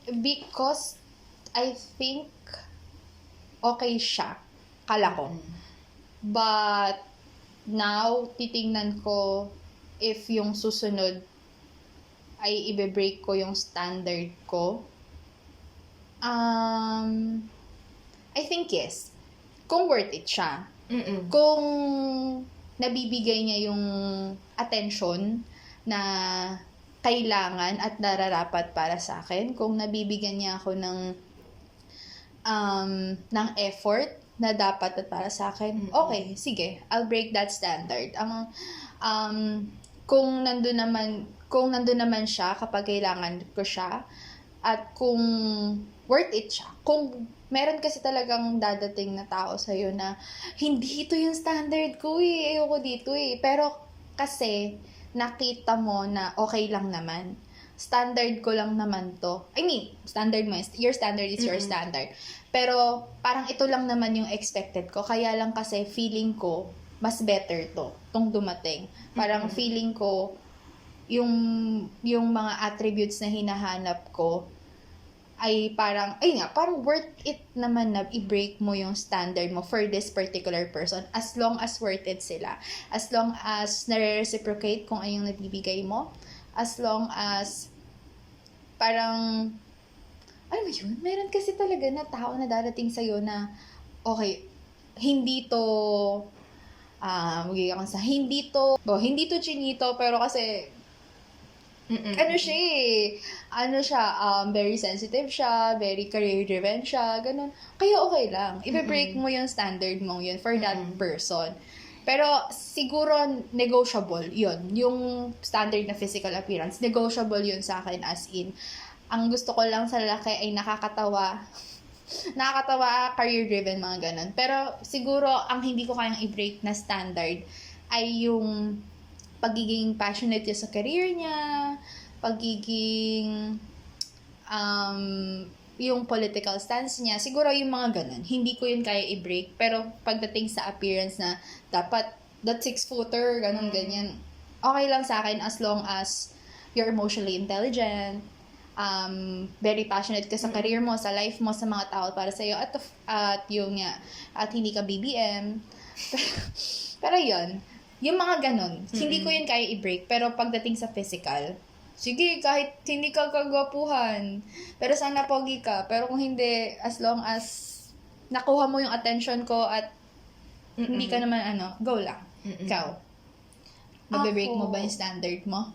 Because I think okay siya. Kala ko. But now, titingnan ko if yung susunod ay ibe-break ko yung standard ko. I think yes. Kung worth it siya. Kung nabibigay niya yung attention na kailangan at nararapat para sa akin. Kung nabibigyan niya ako ng effort na dapat at para sa akin, okay, sige, I'll break that standard. Kung nandun naman siya kapag kailangan ko siya, at kung worth it siya, kung meron kasi talagang dadating na tao sa'yo na hindi ito yung standard ko ayoko dito pero kasi nakita mo na okay lang naman, standard ko lang naman to. I mean, standard mo, your standard is your standard. Pero, parang ito lang naman yung expected ko. Kaya lang kasi feeling ko, mas better tong dumating. Parang feeling ko, yung mga attributes na hinahanap ko, ay parang worth it naman na i-break mo yung standard mo for this particular person as long as worth it sila. As long as nare-reciprocate kung anong nagbibigay mo. As long as parang alam mo yun, meron kasi talaga na tao na darating sa'yo na okay, hindi to hindi to chinito pero kasi very sensitive siya, very career-driven siya, ganun. Kaya okay lang. Ibe-break mo yung standard mo yun for that person. Pero siguro negotiable yun. Yung standard na physical appearance, negotiable yun sa akin as in. Ang gusto ko lang sa lalaki ay nakakatawa, career-driven, mga ganun. Pero siguro ang hindi ko kayang i-break na standard ay yung pagiging passionate niya sa career niya, pagiging yung political stance niya, siguro yung mga ganun. Hindi ko yun kaya i-break. Pero pagdating sa appearance na dapat that 6-footer, ganun, ganyan, okay lang sa akin as long as you're emotionally intelligent, very passionate ka sa career mo, sa life mo, sa mga tao para sa'yo, at hindi ka BBM. Pero yun, yung mga ganun, hindi ko yun kaya i-break. Pero pagdating sa physical, sige, kahit hindi ka kagwapuhan, pero sana pogi ka. Pero kung hindi, as long as nakuha mo yung attention ko at hindi ka naman go lang. Ikaw, nag-break mo ba yung standard mo?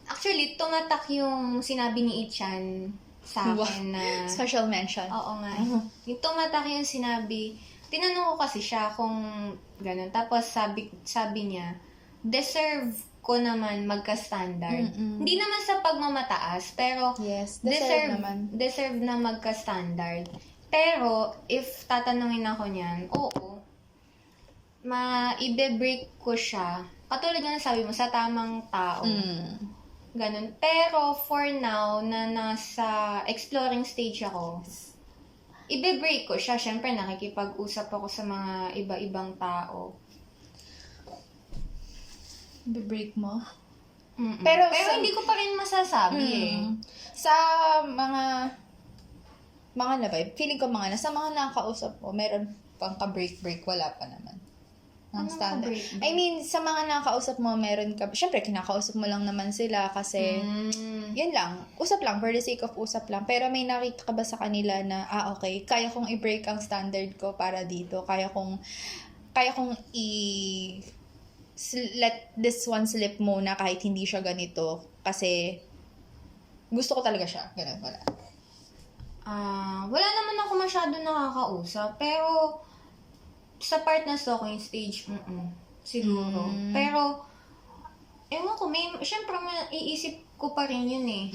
Actually, tumatak yung sinabi ni Ichan sa akin na Special mention. oo nga. Yung tumatak yung sinabi, tinanong ko kasi siya kung gano'n. Tapos sabi niya, deserve ko naman magka-standard. Hindi naman sa pagmamataas, pero Yes, deserve na magka-standard. Pero, if tatanungin ako niyan, oo, ibe-break ko siya. Katulad nga sabi mo, sa tamang tao. Ganun. Pero, for now, na nasa exploring stage ako, ibe-break ko siya. Siyempre, nakikipag-usap ako sa mga iba-ibang tao. Ibe-break mo? Pero hindi ko pa rin masasabi Sa mga labay, feeling ko sa mga nakakausap mo, meron pang ka-break, wala pa naman. Ang standard. I mean, sa mga nakakausap mo, meron ka, syempre, kinakausap mo lang naman sila kasi, yun lang, usap lang, for the sake of usap lang. Pero may nakita ka ba sa kanila na, okay, kaya kong i-break ang standard ko para dito, kaya kong let this one slip muna kahit hindi siya ganito kasi gusto ko talaga siya. Ganun, wala. Wala naman ako masyado nakakausap, pero sa part na stalking stage, siguro. Pero, ewan ko, syempre, iisip ko pa rin yun eh.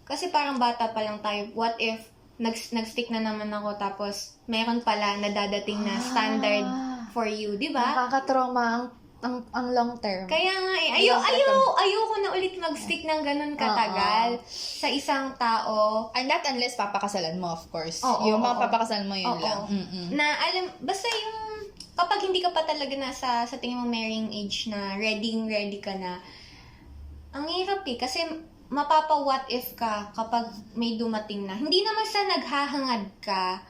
Kasi parang bata pa lang tayo, what if, nag-stick na naman ako, tapos, meron pala na dadating na standard for you, di ba? Nakakatrauma ang long term. Kaya nga eh, ayoko na ulit mag-stick ng ganun katagal sa isang tao. And not unless papakasalan mo, of course. Oo, yung mga oo. papakasalan mo, yun Oo. lang. Na basta yung, kapag hindi ka pa talaga nasa sa tingin mo marrying age na ready ka na, ang hirap eh, kasi mapapa-what if ka kapag may dumating na. Hindi naman sa naghahangad ka,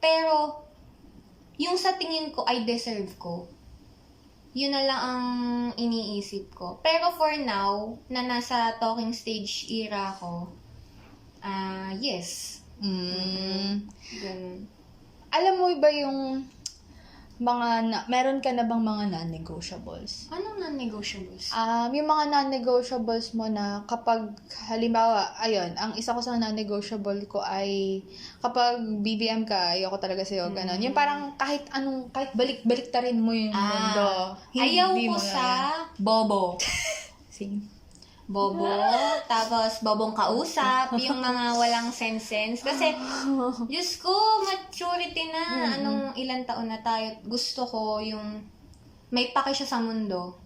pero yung sa tingin ko ay deserve ko. Yun na lang ang iniisip ko. Pero for now, na nasa talking stage era ko, yes. Ganun. Alam mo ba yung meron ka na bang mga non-negotiables? Anong non-negotiables? Yung mga non-negotiables mo na kapag, halimbawa, ayun, ang isa ko sa non-negotiable ko ay kapag BBM ka, ayoko talaga sa'yo, ganon. Yung parang kahit balik-baliktarin mo yung mundo. Ayaw hindi ko mo sa na- bobo. Sige. Bobo, tapos bobong kausap, yung mga walang sense. Kasi, Diyos ko, maturity na. Anong ilang taon na tayo. Gusto ko yung may pake siya sa mundo.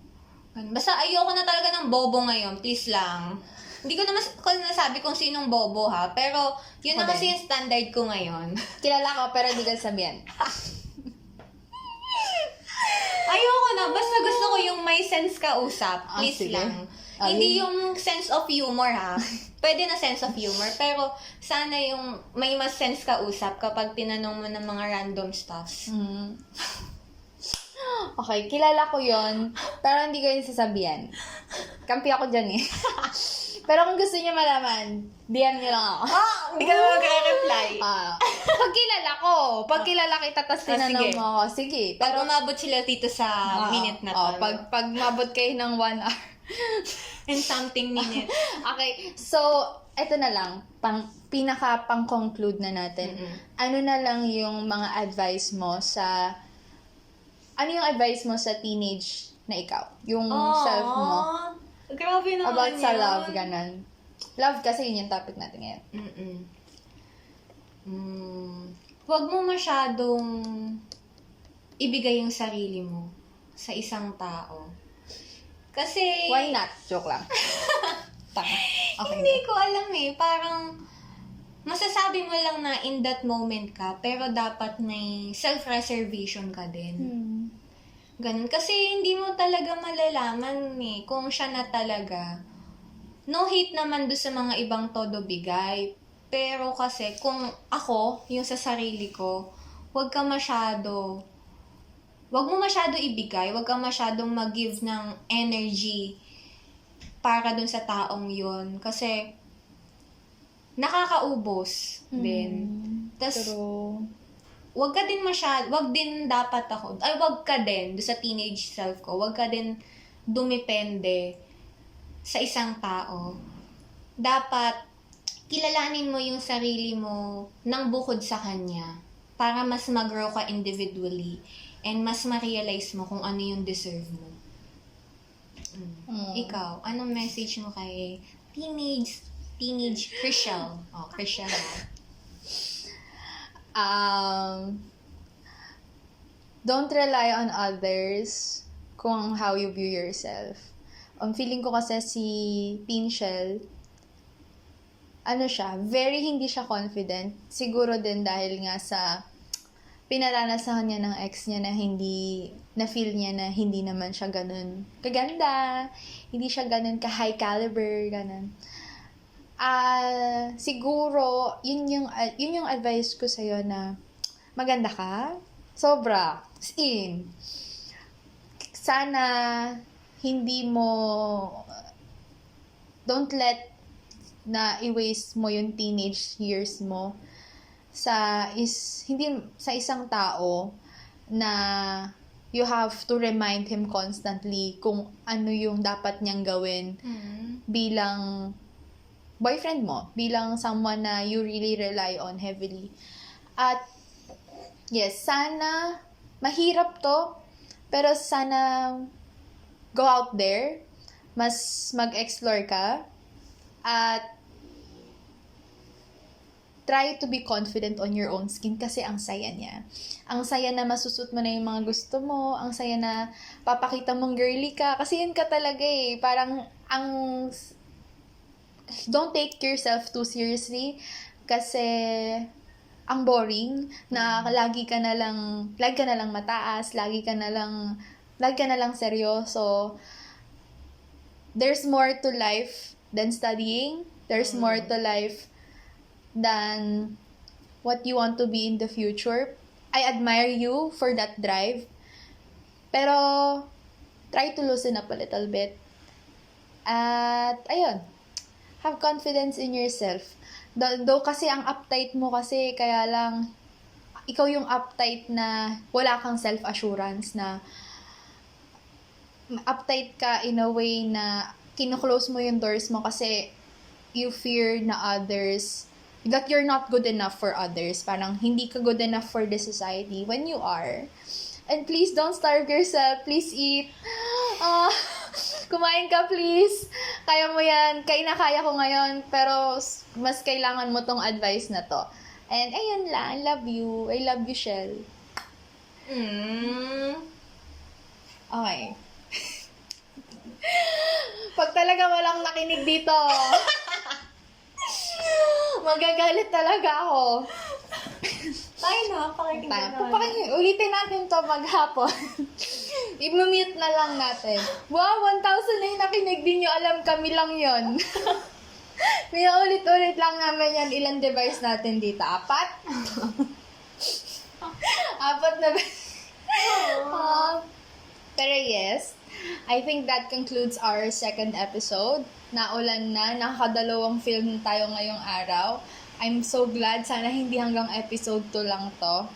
Basta ayoko na talaga ng bobo ngayon. Please lang. Hindi ko naman nasabi kung sinong bobo ha. Pero, yun na Ako kasi din. yung standard ko ngayon. Kilala ko, pero hindi ka sabihan. Ayoko na. Basta gusto ko yung may sense kausap. Please Sige. lang. Ayun. Hindi yung sense of humor ha. Pwede na sense of humor. Pero sana yung may mas sense kausap kapag tinanong mo ng mga random stuffs. Okay, kilala ko yon, pero hindi ko yun sasabihan. Kampi ako dyan eh. Pero kung gusto niyo malaman, DM niyo lang ako. Hindi ka naman magre-reply. Pag kilala kita, tapos tinanong sige. mo ako, sige. Pag umabot sila dito sa minute na to. Pag mabot kayo ng 1 hour. And something minute. Okay, so, eto na lang, pang-conclude na natin. Ano na lang yung mga advice mo sa, teenage na ikaw? Yung self mo? Grabe naman About sa yun. love, ganon. Love kasi yun yung topic natin ngayon. Huwag mo masyadong ibigay yung sarili mo sa isang tao. Kasi, Why not? Joke lang. Tama. Okay. hindi ko alam eh. Parang, masasabi mo lang na in that moment ka, pero dapat may self-reservation ka din. Ganun. Kasi hindi mo talaga malalaman eh, kung siya na talaga. No hate naman doon sa mga ibang todo bigay. Pero kasi, kung ako, yung sa sarili ko, wag mo masyado ibigay, wag ka masyadong mag-give ng energy para dun sa taong yun. Kasi, nakakaubos din. Tas, wag ka din, do sa teenage self ko, wag ka din dumepende sa isang tao. Dapat, kilalanin mo yung sarili mo nang bukod sa kanya para mas mag-grow ka individually and mas ma-realize mo kung ano yung deserve mo. Ikaw, anong message mo kay teenage Chriselle? Chriselle. Don't rely on others kung how you view yourself. Ang feeling ko kasi si Pinchel, very hindi siya confident. Siguro din dahil nga sa pinaranasan niya ng ex niya na feel niya na hindi naman siya ganun kaganda, hindi siya ganun ka-high caliber, ganun. Siguro, yun yung advice ko sa'yo na maganda ka, sobra, as in. Sana, don't let na i-waste mo yung teenage years mo sa isang tao na you have to remind him constantly kung ano yung dapat niyang gawin bilang boyfriend mo, bilang someone na you really rely on heavily. At yes, sana mahirap to, pero sana go out there, mas mag-explore ka, at try to be confident on your own skin kasi ang saya niya. Ang saya na masusot mo na yung mga gusto mo, ang saya na papakita mong girly ka, kasi yun ka talaga eh. Parang, don't take yourself too seriously kasi ang boring na lagi ka na lang mataas, lagi ka na lang seryoso. There's more to life than studying. There's more to life than what you want to be in the future. I admire you for that drive. Pero, try to loosen up a little bit. At, ayun, have confidence in yourself. Though kasi ang uptight mo kasi, kaya lang, ikaw yung uptight na wala kang self-assurance, na uptight ka in a way na kino-close mo yung doors mo kasi you fear na others, that you're not good enough for others. Parang hindi ka good enough for the society when you are. And please don't starve yourself. Please eat. Kumain ka, please. Kaya mo yan. Kaya ko ngayon. Pero mas kailangan mo tong advice na to. And ayun lang. I love you. I love you, Shell. Okay. Pag talaga walang nakinig dito, magagalit talaga ako. Tayo na, pakikita naman. Ulitin natin to maghapon. I-mute na lang natin. Wow, 1,000 na yung nakinig din nyo. Alam, kami lang yon. Pinaulit-ulit lang namin yan. Ilang device natin dito? 4? 4 na ba? Pero yes, I think that concludes our second episode. Naulan na, nakakadalawang film tayo ngayong araw. I'm so glad. Sana hindi hanggang episode 2 lang to.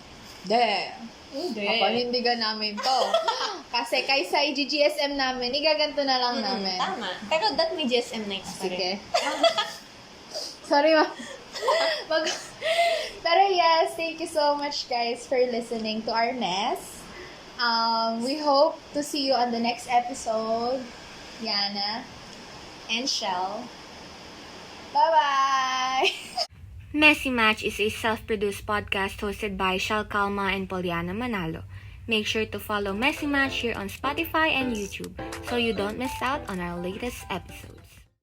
Hindi. Papanindigan namin to. Kasi kaysa i-GSM namin, igaganto na lang namin. Tama. Pero that may GSM nights pa Sige. rin. Sorry, ma. Pero yes, thank you so much guys for listening to our mess. We hope to see you on the next episode. Yana And Shell. Bye-bye! Messy Match is a self-produced podcast hosted by Shal Calma and Poliana Manalo. Make sure to follow Messy Match here on Spotify and YouTube so you don't miss out on our latest episode.